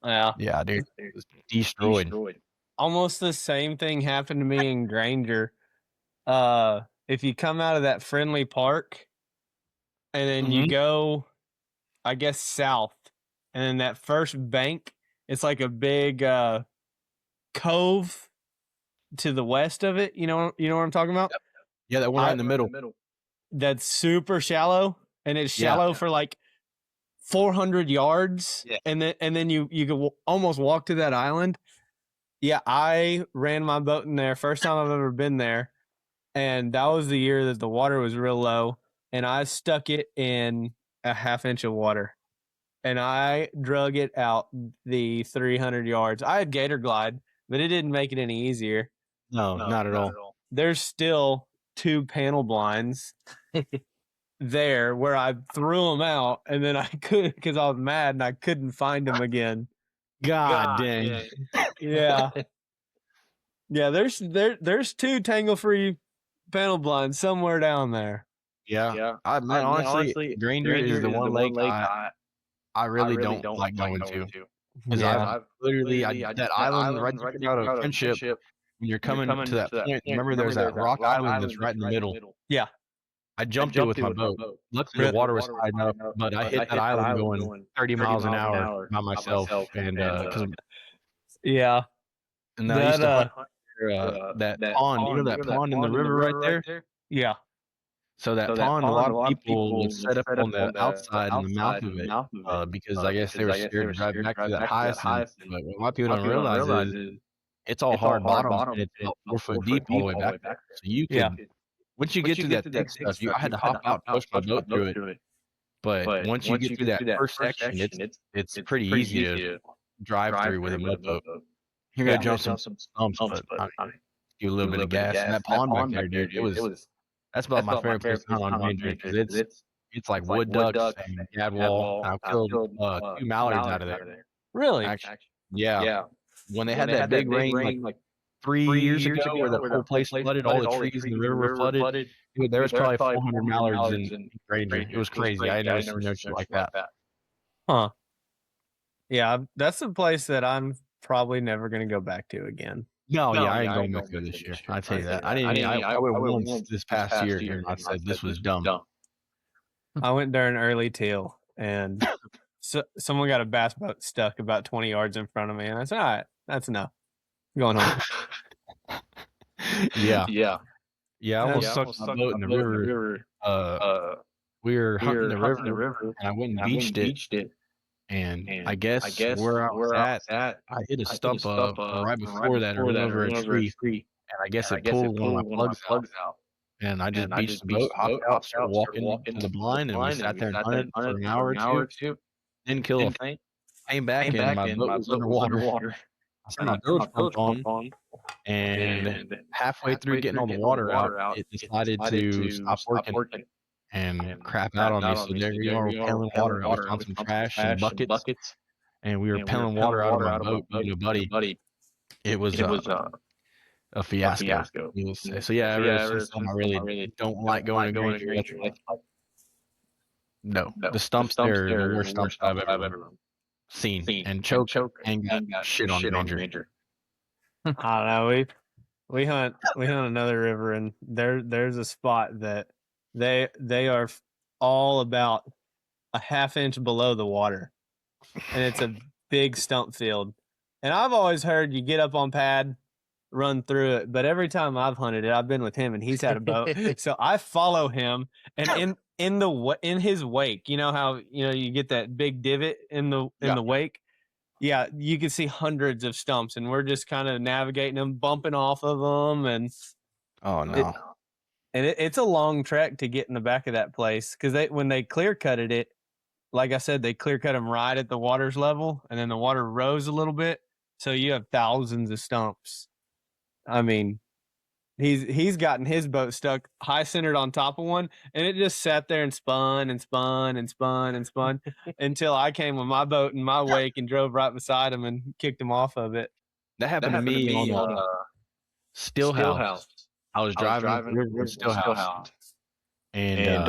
it was destroyed. Almost the same thing happened to me in Granger. If you come out of that friendly park, and then you go, I guess, south, and then that first bank, it's like a big cove to the west of it. You know what I'm talking about? Yep. Yeah, that one right in the middle. That's super shallow, and it's shallow for like 400 yards, and then you can almost walk to that island. Yeah, I ran my boat in there. First time I've ever been there, and that was the year that the water was real low, and I stuck it in a half inch of water, and I drug it out the 300 yards. I had gator glide, but it didn't make it any easier. No, not at all. There's still 2 panel blinds there where I threw them out, and then I couldn't, because I was mad and I couldn't find them again. God dang. Yeah. Yeah, there's 2 tangle-free panel blinds somewhere down there. Yeah. Honestly, Granger is the one lake I really don't like going to. Because I've literally, that island right there out of Friendship, when you're coming to that point, remember there's that rock island that's right in the middle. Yeah. I jumped it with my boat. Luckily, the water was high enough, but I hit that island going 30 miles an hour by myself. And and then I used to hunt that pond. That pond in the river right there? Yeah. So that pond, a lot of people would set up on the outside in the mouth of it because I guess they were scared to drive back to that hyacinth. But what a lot of people don't realize is it's all hard bottom, and it's about 4 foot deep all the way back there. So you could once you get through that thick stuff, I had to hop out, push my boat through it. But once you get through that first section, it's pretty easy to drive through with a mud boat. You're gonna jump some stumps, but I mean, do a little bit of gas. And that pond back there, dude, that's about my favorite place to hunt on Ranger because it's like wood ducks and gadwall. I've killed 2 mallards out of there. Really? Actually, yeah. When they had that big rain like 3 years ago where the whole place flooded, all the trees in the river were flooded, dude, there was probably 400 mallards in Ranger. It was crazy. I had never seen no shit like that. Huh. Yeah, that's a place that I'm probably never going to go back to again. No, yeah, I ain't going back there this year. I tell you that. I went once this past year and I said this was dumb. I went during early teal and someone got a bass boat stuck about 20 yards in front of me, and I said, all right, that's enough. I'm going home. Yeah, I almost sucked my boat in the river. We were hunting the river, and I went and beached it. And I guess where I was at, I hit a stump right before that or over a tree. And I guess it pulled one of my plugs out. And I just beached the boat, hopped out, started walking to the blind, and we sat there and hunted for an hour or two. Didn't kill a thing. Came back, and my boat was underwater. I set my bilge pump on, and halfway through getting all the water out, it decided to stop working and crap out on me. So there we are, pelling water out. We found some trash and buckets, and we were pelling water out of my boat, buddy. It was a fiasco. So yeah, ever since then, I really don't like going to Granger. No, the stumps there are the worst stumps I've ever seen. And choke and got shit on Granger. I don't know. We hunt another river, and there's a spot that they are all about a half inch below the water, and it's a big stump field. And I've always heard you get up on pad, run through it, but every time I've hunted it, I've been with him, and he's had a boat, so I follow him, and in his wake, you know how you get that big divot in the wake. Yeah, you can see hundreds of stumps, and we're just kind of navigating them, bumping off of them, and oh no. It's a long trek to get in the back of that place because when they clear cutted it, like I said, they clear cut them right at the water's level, and then the water rose a little bit, so you have thousands of stumps. I mean, he's gotten his boat stuck high centered on top of one, and it just sat there and spun and spun and spun and spun until I came with my boat in my wake and drove right beside him and kicked him off of it. That happened to me on Stillhouse. I was driving river Stillhouse, and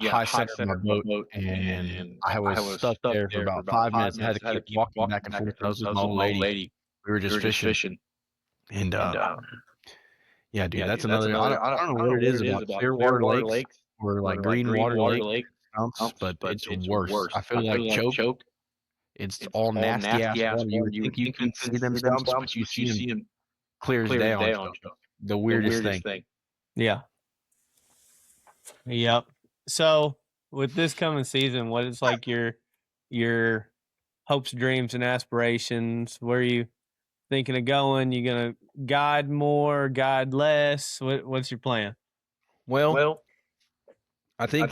high center my boat, and I was stuck there for about 5 minutes. I had to keep walking back and forth. I was with my old lady. We were just fishing, and yeah, dude, that's another. I don't know what it is about clear water lakes or like green water lake stumps, but it's worse. I feel like choke. It's all nasty ass water. You think you can see them stumps, but you see them clear as day on choke. The weirdest thing. Yeah. Yep. So with this coming season, what is like your hopes, dreams, and aspirations? Where are you thinking of going? You gonna guide more, guide less? What's your plan? Well, I think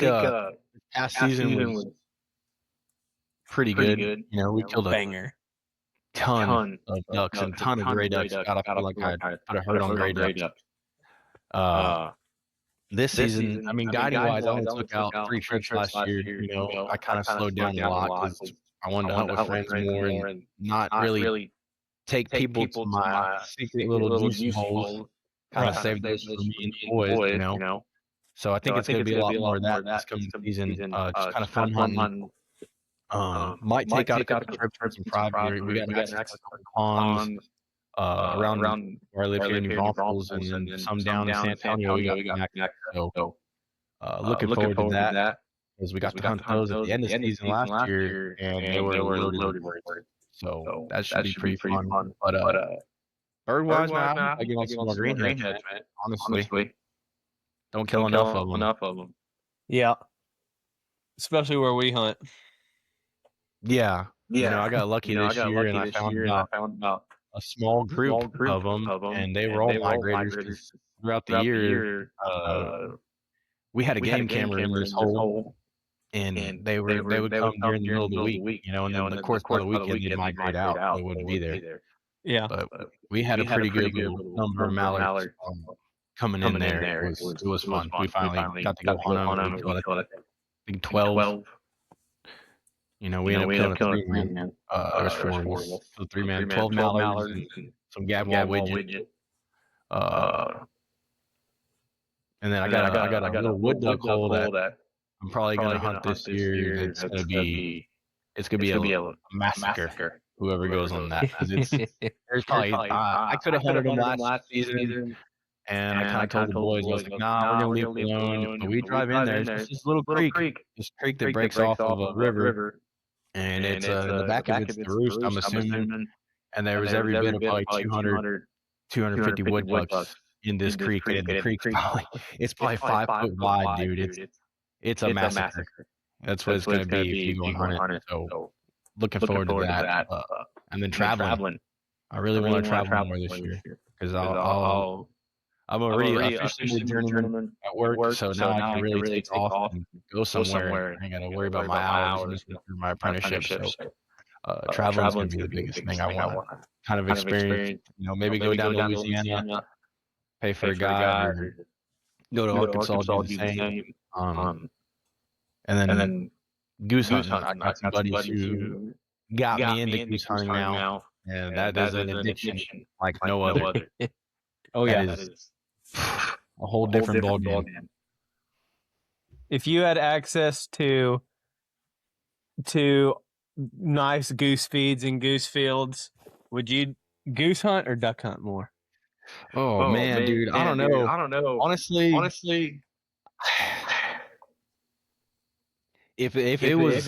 past season was pretty good. We killed a banger. Ton of ducks and ton of gray ducks. God, I feel like I put a hurt on gray ducks. This season, I mean, guiding wise, I only took out 3 trips last year. I kind of slowed down a lot because I wanted to hunt with friends more and not really take people to my secret little juicy holes. Kind of save those for me and the boys, So I think it's going to be a lot more of that this coming season. Just kind of fun hunting. Might take out a couple trips for some private. We got access to ponds around where I live here in New Braunfels, and then some down in San Antonio. We got back. So looking forward to that because we got to hunt those at the end of the season last year, and they were loaded. So that should be pretty fun. But bird-wise, man, I get on some more greenheads, man. Honestly, don't kill enough of them. Yeah, especially where we hunt. Yeah. I got lucky this year, and I found about a small group of them, and they were all migrators because throughout the year, we had a game camera in this hole, and they would come during the middle of the week, and then of course by the weekend they'd migrate out. They wouldn't be there. Yeah. But we had a pretty good little number of mallards coming in there. It was fun. We finally got to go hunt them. We killed, I think, 12. We ended up killing a 3-man. There was 4 of us. So 3-man, 12 mallards and some gadwall widget. And then I got a little wood duck hole that I'm probably gonna hunt this year. It's gonna be a massacre. Whoever goes on that, because there's probably I could have hunted them last season, and I kind of told the boys, I was like, nah, we're gonna leave it alone. But we drive in there. There's this little creek, that breaks off of a river, and it's in the back of it's the roost, I'm assuming. And there was every bit of probably 250 wood ducks in this creek, and the creek's probably 5 foot wide, dude. It's a massacre. That's what it's gonna be if you go hunt it. So looking forward to that. And then traveling. I really want to travel more this year because I'm already officially a journeyman at work, so now I can really take off and go somewhere. I ain't gotta worry about my hours through my apprenticeship. So traveling's gonna be the biggest thing I want to kind of experience. Maybe go down to Louisiana, pay for a guide, or go to Arkansas, do the same. And then goose hunting. I got some buddies who got me into goose hunting now, and that is an addiction like no other. Oh yeah, that is a whole different ballgame. If you had access to nice goose feeds and goose fields, would you goose hunt or duck hunt more? Oh man, dude, I don't know. Honestly, if it was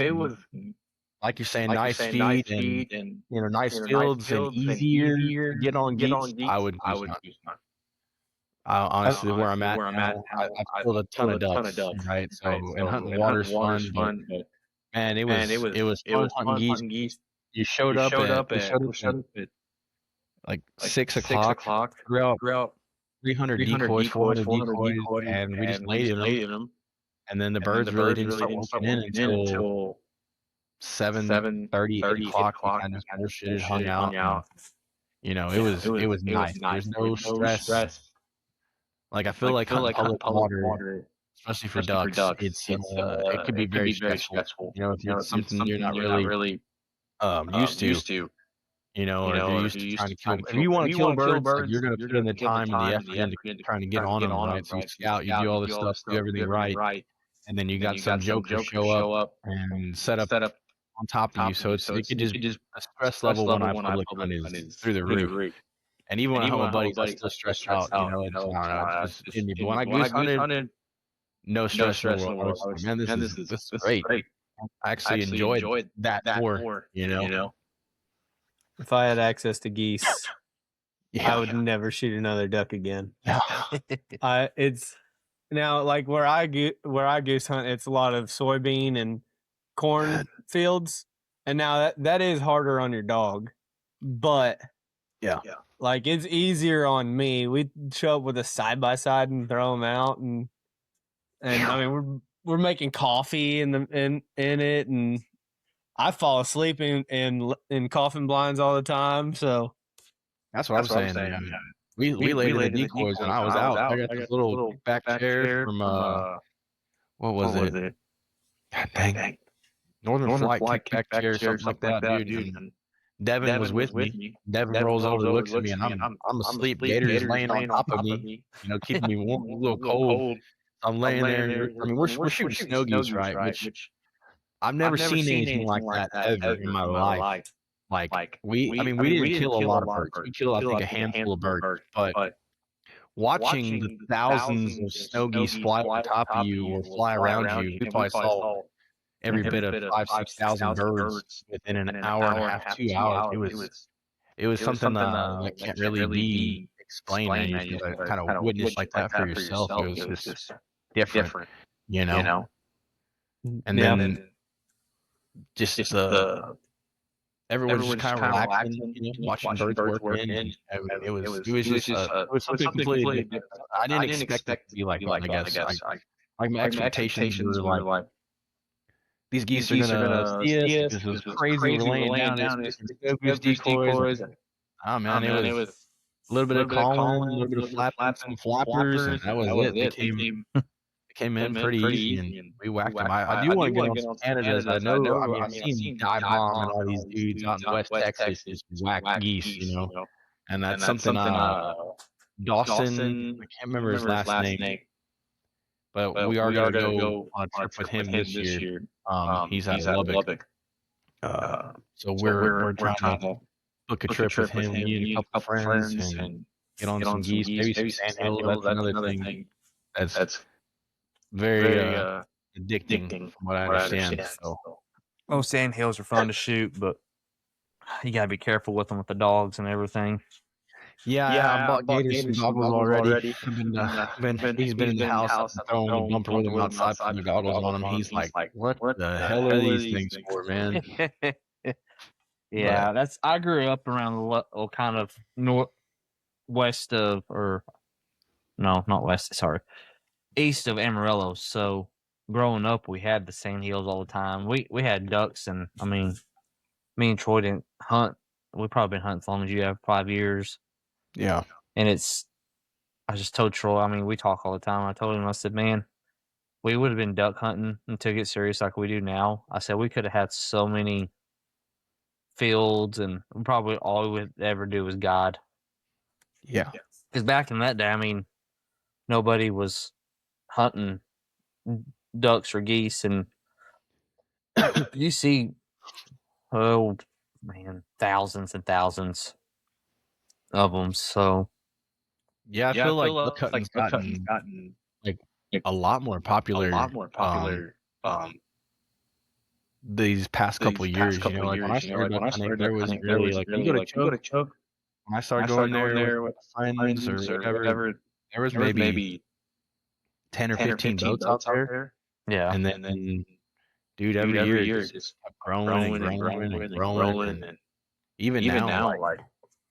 like you're saying, nice feed and nice fields and easier to get on geese, I would goose hunt. Honestly, where I'm at now, I've killed a ton of ducks, right? So, and hunting water's fun, but man, it was fun hunting geese. You showed up at like 6 o'clock, threw out 300 decoys, 400 decoys, and we just laid them. And then the birds really didn't start walking in until 7:30, 8 o'clock. We kind of bullshitted, hung out. It was nice. There's no stress. Like I feel like hunting public water, especially for ducks, it could be very stressful. If it's something you're not really used to. Or if you're used to trying to kill. If you want to kill birds, like you're going to put in the time and the effort into trying to get on them, right? So you scout, you do all this stuff, do everything right, and then you got some joker show up and set up on top of you. So it could just the stress level when I public hunt is through the roof. And even when I hunt with buddies, I still stress out. It's just in me. But when I goose hunted, no stress in the world. I was like, man, this is great. I actually enjoyed that more. If I had access to geese, I would never shoot another duck again. It's now like where I goose hunt. It's a lot of soybean and corn fields, and now that is harder on your dog, but like it's easier on me. We show up with a side by side and throw them out, and I mean we're making coffee in it, and I fall asleep in coffin blinds all the time. So that's what I'm saying. We laid in the decoys when I was out. I got this little back chair from what was it? God dang. Northern Flight kickback chair, something like that, dude. And Devin was with me. Devin rolls over, looks at me, and I'm asleep. Gator is laying on top of me, keeping me warm, a little cold. I'm laying there. I mean, we're shooting snow geese, right? Which I've never seen anything like that ever in my life. Like we didn't kill a lot of birds. We killed, I think, a handful of birds. But watching the thousands of snow geese fly on top of you or fly around you, we probably saw every bit of 5,000-6,000 birds within an hour and a half, 2 hours. It was something that can't really be explained. You just kind of witness like that for yourself. It was just different, And then just the everyone's just kind of relaxing, watching birds working. And it was something completely different. I didn't expect it to be like that. I guess like my expectations were like these geese are gonna see us. This is crazy. We're laying down. It's goose decoys. Oh man, it was a little bit of calling, a little bit of flapping, some flappers, and that was it. They came in pretty easy, and we whacked them. I do want to get on some Canada's. I know. I mean, I've seen Die Bomb and all these dudes out in West Texas just whack geese, and that's something. Dawson, I can't remember his last name, but we are gonna go on a trip with him this year. He's out of Lubbock, so we're trying to book a trip with him. Me and a couple friends and get on some geese, maybe some sandhill. That's another thing. That's very addicting, from what I understand. So, sandhills are fun to shoot, but you gotta be careful with them with the dogs and everything. Yeah, I bought Gator some goggles already. He's been in the house throwing the bumper with him outside, putting the goggles on him. He's like, "What the hell are these things for, man?" Yeah, I grew up around kind of northwest of, or no, not west. Sorry, east of Amarillo. So growing up, we had the sandhills all the time. We had ducks, and I mean, me and Troy didn't hunt. We've probably been hunting as long as you have, 5 years. Yeah. And I just told Troy, I mean, we talk all the time. I told him, I said, man, we would have been duck hunting and took it serious like we do now. I said, we could have had so many fields, and probably all we would ever do was guide. Yeah. Because back in that day, I mean, nobody was hunting ducks or geese, and you see, oh man, thousands and thousands of them. So yeah, I feel like duck hunting's gotten like a lot more popular. These past couple years, like when I started duck hunting, there was really like you go to Choke. When I started going there with friends or whatever, there was maybe 10 or 15 boats out there. Yeah, and then dude, every year it just kept growing and growing, and even now, like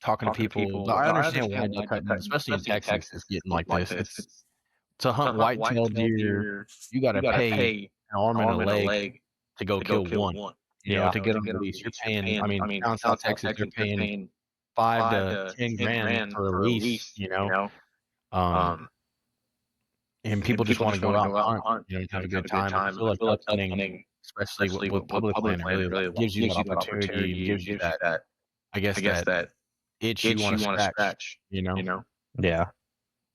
talking to people, I understand why duck hunting, especially in Texas, is getting like this. It's to hunt white-tailed deer, you got to pay an arm and a leg to go kill one. To get on the lease, you're paying. I mean, down South Texas, you're paying $5 to $10 grand for a lease. And people just want to go out and hunt, have a good time. I feel like duck hunting, especially with public land, really gives you that opportunity, gives you that, I guess, that itch you want to scratch, Yeah.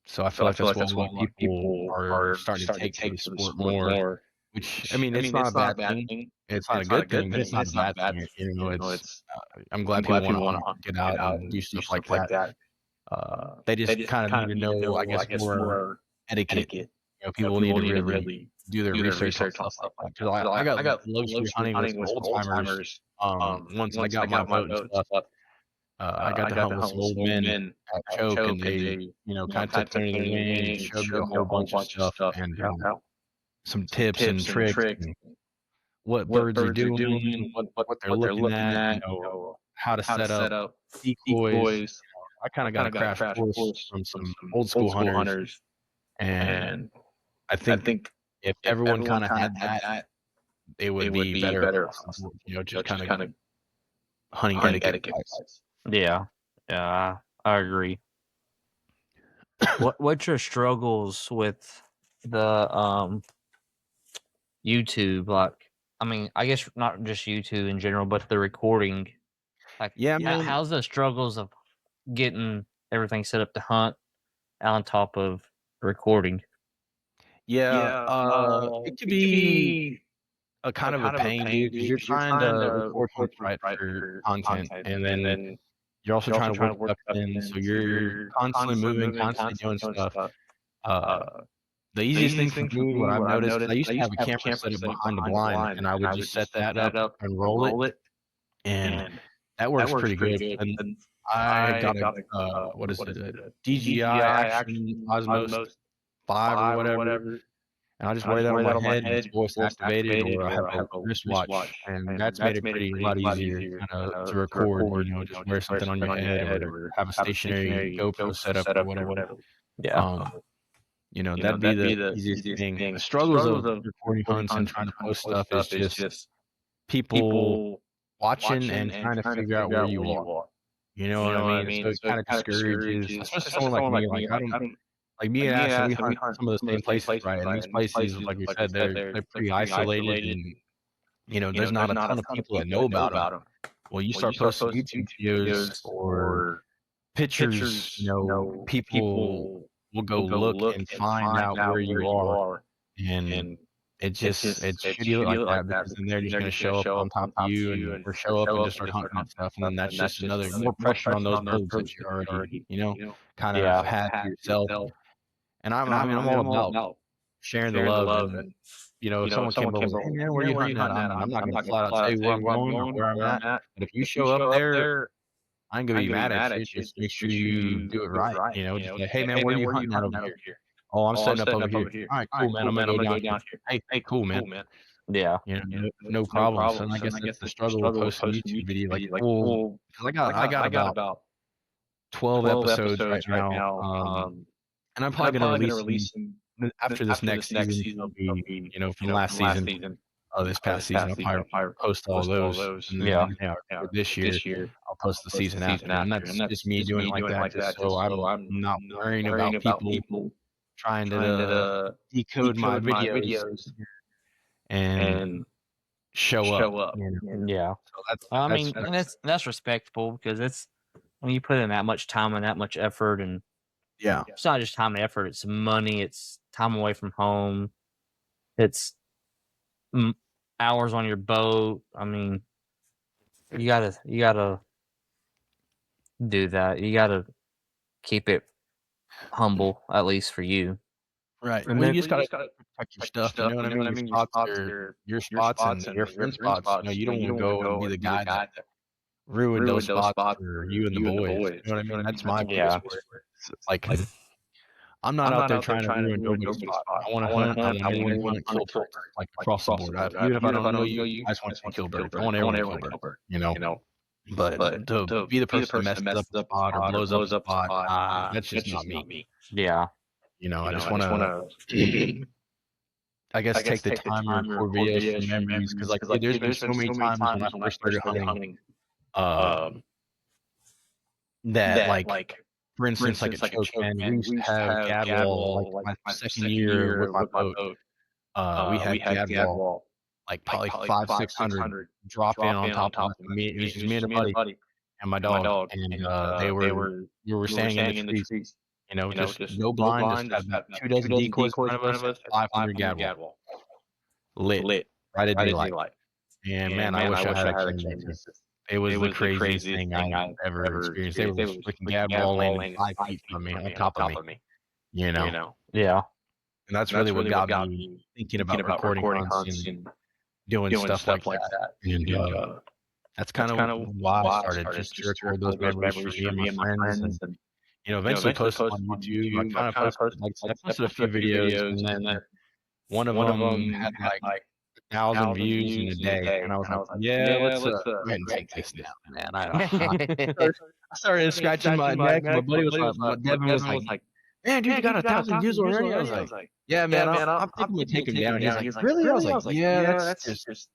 So I feel like that's why people are starting to take to the sport more. Which, I mean, it's not a bad thing. It's not a good thing, but it's not a bad thing. It's I'm glad people want to get out and do stuff like that. They just kind of need to know, I guess, more etiquette. People need to really do their research on stuff like that. Because I got luxury hunting with old timers. Once I got my boat and stuff, I got to hunt with some old men at Choke, and they, kind of took me under the wing and showed me a whole bunch of stuff and some tips and tricks, and what birds are doing, what they're looking at, how to set up decoys. I kind of got a crash course from some old school hunters, and I think if everyone kind of had that, it would be better. Just kind of hunting etiquette. Yeah, I agree. What's your struggles with the YouTube? Like, I mean, I guess not just YouTube in general, but the recording. Like, man. How's the struggles of getting everything set up to hunt on top of recording? It could be a kind of a pain, dude, because you're trying to record things right for content, and then you're also trying to work stuff in, so you're constantly moving, constantly doing stuff. The easiest thing for me, what I've noticed, I used to have a camera set up behind the blind, and I would just set that up and roll it, and that works pretty good. And I got a what is it, a DJI Action Osmos 5 or whatever, and I just wear that on my head, and it's voice activated, or I have a wristwatch, and that's made it a lot easier kind of to record. Just wear something on your head, or have a stationary GoPro setup or whatever. Yeah. That'd be the easiest thing. The struggles of recording hunts and trying to post stuff is just people watching and trying to figure out where you are. You know what I mean? So it kind of discourages, especially someone like me. Like I don't like me and Ashton. We hunt some of the same places, right? And these places, like we said, they're pretty isolated, and there's not a ton of people that know about them. Well, you start posting YouTube videos or pictures, people will go look and find out where you are, and it should you like that, because then they're just going to show up on top of you or show up and just start hunting and stuff, and then that's just another more pressure on those birds that you already kind of had to yourself. And I'm all about sharing the love, and if someone came over and said, hey man, where are you hunting at? I'm not going to flat out say where I'm going or where I'm at, but if you show up there, I ain't gonna be mad at you. Just make sure you do it right. Just like, hey man, where are you hunting at over here? Oh, I'm setting up over here. All right, cool, man. I'm gonna go down here. Hey, cool, man. Yeah. No problem. So I guess that's the struggle with posting YouTube video. Like, well, because I got about 12 episodes right now, and I'm probably gonna release them after this next season. Will be, from last season. This past season, I'll probably post all those. And then, for this year, I'll post the season after. And that's just me doing it like that, just so I'm not worrying about people trying to decode my videos and show up. Yeah. So that's respectable, because it's when you put in that much time and that much effort, and it's not just time and effort, it's money, it's time away from home, it's hours on your boat. I mean, you gotta do that. You gotta keep it humble, at least for you. Right. And you just gotta protect your stuff. You know what I mean? Your spots are your spots and your friend spots. You don't want to go and be the guy that ruined those spots for you and the boys. You know what I mean? That's my biggest word. Like, I'm not out there trying to ruin nobody's spot. I want to hunt. I want to kill birds, like across the board. Even if I don't know you, I just want to kill birds. I want everyone to kill birds. But to be the person that messes up the spot or blows up the spot, that's just not me. Yeah. I just want to, I guess, take the time to record videos for memories, because there's been so many times when I first started hunting, that like. For instance, like a choke pen, we used to have gadwall, like my second year with my boat. We had gadwall, like probably 500-600 drop in on top of me. It was just me and a buddy and my dog, and we were staying in the trees. Just no blind, just have 2 dozen decoys in front of us, 500 gadwall, lit right at daylight. And man, I wish I had a camera. It was the craziest thing I've ever experienced. They were freaking gadwall landing 5 feet from me, on top of me. Yeah. And that's really what got me thinking about recording hunts and doing stuff like that. And that's kind of why I started, just to record those memories for me and my friends. And eventually post them on YouTube. I posted a few videos, and then one of them had like 1,000 views in a day, and I was like, let's go ahead and take this down, man. I started scratching my neck. My buddy Devin was like, man, dude, you got 1,000 views already? I was like, yeah, man, I'm thinking to take him down. He's like, really? I was like, yeah, that's just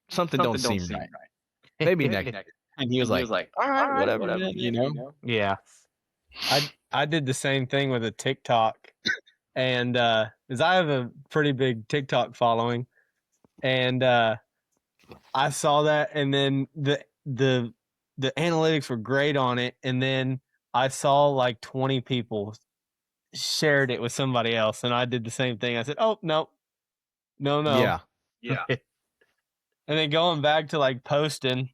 something don't seem right. Maybe next. And he was like, all right, whatever, Yeah. I did the same thing with a TikTok, and because I have a pretty big TikTok following. And I saw that, and then the analytics were great on it, and then I saw like 20 people shared it with somebody else, and I did the same thing. I said, "Oh no." Yeah. And then going back to like posting,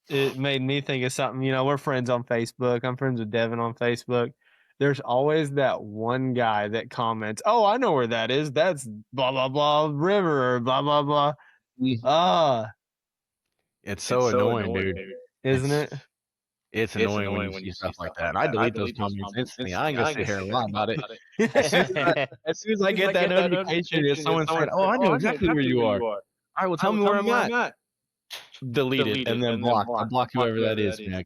it made me think of something. We're friends on Facebook. I'm friends with Devin on Facebook. There's always that one guy that comments, "Oh, I know where that is. That's blah blah blah river or blah blah blah." It's so annoying, dude. Isn't it? It's annoying when you see stuff like that. And I delete those comments instantly. I ain't gonna sit here and lie about it. As soon as I get that notification, if someone said, "Oh, I know exactly where you are," all right, well, tell me where I'm at. Delete it and then block. I block whoever that is, man.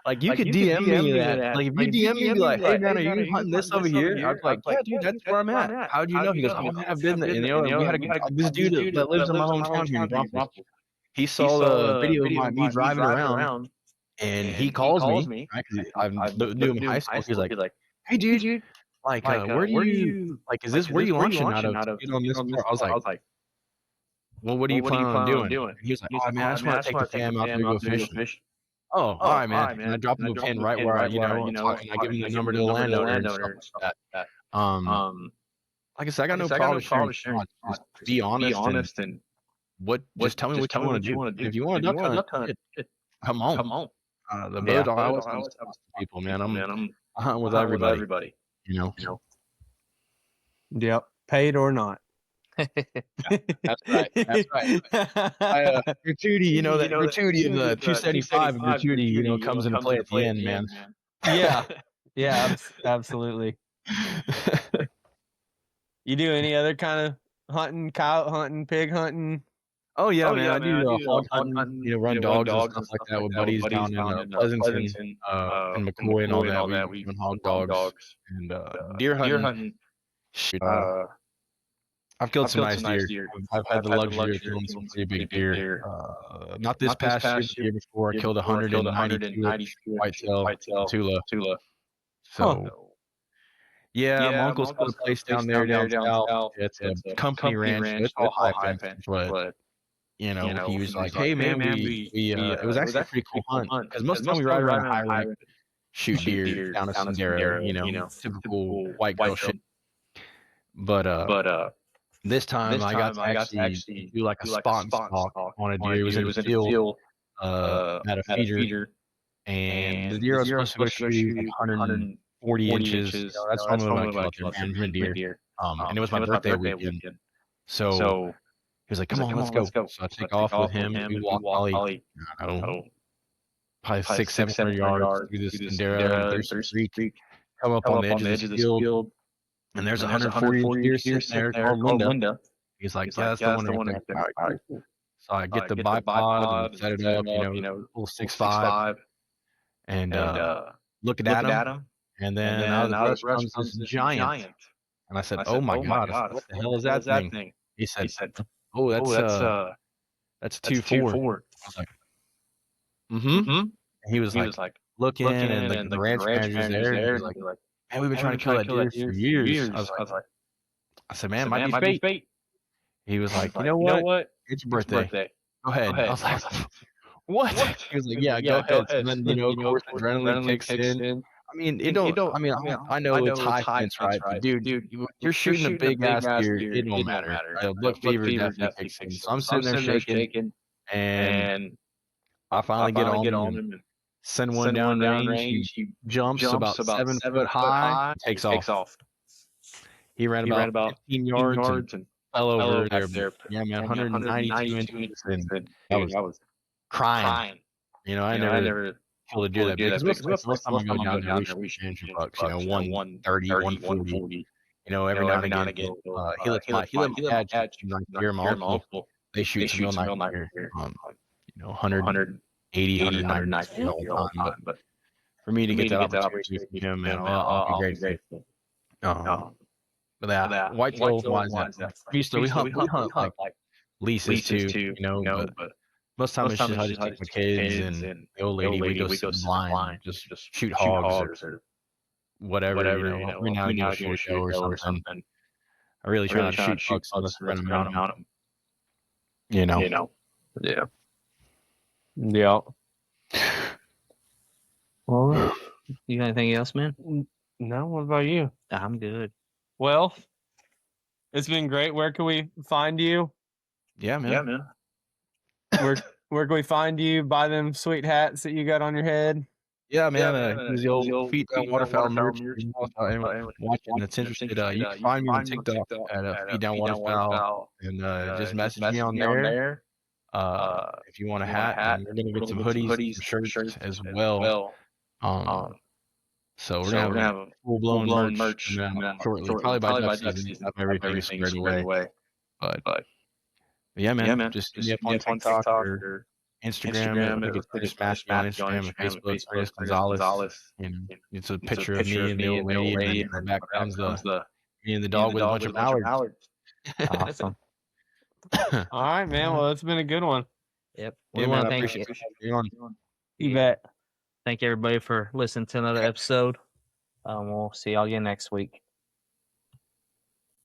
Like you could DM me that. Like if you DM me, be like, "Hey man, are you hunting this over here?" I'd be like, "Yeah, dude, that's where I'm at." How'd you know? He goes, "Oh man, I've been there." And we had this dude that lives in my hometown here in Bromfield. He saw the video of me driving around, and he calls me. Right, 'cause I knew him in high school. He's like, "Hey dude, like where do you like? Is this where you launching out of to get on this part?" I was like, "Well, what are you planning on doing?" And he was like, "Oh man, I just want to take the fam out there to go fishing." Oh, all right, man. And I drop him a pin right where I give him the number to the landowner and stuff like that. Like I said, I got no problem sharing. Just be honest and just tell me what you want to do. If you want to duck hunt, come on. The birds I always tell people, man. I'm hunting with everybody. You know. Yep, paid or not. That's right. Gratuity, that gratuity in the 275 gratuity, comes into play at the end, man. Yeah, absolutely. You do any other kind of hunting, coyote hunting, pig hunting? Oh yeah, man. I do hog hunting, run dogs and stuff like that with buddies down in Pleasanton, and McCoy and all that. We run hog dogs and deer hunting. I've killed some nice deer. I've had the luxury of killing some pretty big deer. Not this past year, the year before, I killed 192 whitetail Tula. So, yeah, my uncle's got a place down there down south. It's a company ranch. It's all high fence, but he was like, "Hey man, we it was actually a pretty cool hunt because most of the time we ride around a high rank, shoot deer down a Sendero, typical white girl shit. But this time I got to actually do like a spot and stalk on a deer. It was in the field at a feeder, and the deer I was supposed to go shoot like 140 inches. That's normally what I kill out there, management deer. And it was my birthday weekend. So he was like, come on, let's go. So I take off with him. We walk probably, I don't know, probably 600-700 yards through this Sendero. There's some creek. Come up on the edge of the field. And there's 140 deer sitting there called Linda. He's like, yeah, that's the one right there. All right, cool. So I get the bipod and set it up, full 6.5, and looking at him. And then out of the rush comes this giant. And I said, oh my God, what the hell is that thing? He said, oh, that's 2.4. I was like, mm-hmm. And he was like, looking, and the ranch manager's there. He's like, man, we've been trying to kill that deer for years. I said, man, might be fate. He was like, you know what? It's your birthday. Go ahead. I was like, what? He was like, yeah, go ahead. And then, of course, adrenaline kicks in. I mean, I know it's high fence, right? But dude, you're shooting a big ass deer. It don't matter. The look fever definitely kicks in. So I'm sitting there shaking, and I finally get on him. Send one down range. He jumps about 7 foot high. Takes off. He ran about 15 yards and fell over there. Yeah, man, 192 inches. And I was crying. I never killed a deer that big. Because most time I go down there, we shoot bucks. 130, 140. Every now and again. He let my dad shoot deer multiple. They shoot some real nice deer. 100. 80, 190 all the time. But for me to get that opportunity with him, man, I'll be grateful. But that whitetail wise, we hunt like leases too, but most time it's just I just take my kids and the old lady, we go sit blind, just shoot hogs or whatever, every now and again a show or something. I really try not to shoot bucks unless I run around them. Yeah. Yeah. Well, you got anything else, man? No. What about you? I'm good. Well, it's been great. Where can we find you? Yeah, man. Where can we find you? Buy them sweet hats that you got on your head. Yeah, man. Use the old feet down Waterfowl merch. Anyone watching that's interested, you can find me on TikTok at feet down Waterfowl, and just message me on there. If you want a hat, and we're gonna get some hoodies, some shirts as well. So we're gonna have full blown merch coming out shortly. Probably by duck season, we'll have everything squared away. But yeah, man, just hit me up on TikTok or Instagram. I think it's Ernest Smash on Instagram and Facebook. Ernest Gonzalez. And it's a picture of me and the old lady, and then in the background's me and the dog with a bunch of mallards. Awesome. All right, man. Well, it's been a good one. Yep. Yeah, man, I appreciate you on. You bet. Thank everybody for listening to another episode. We'll see y'all again next week.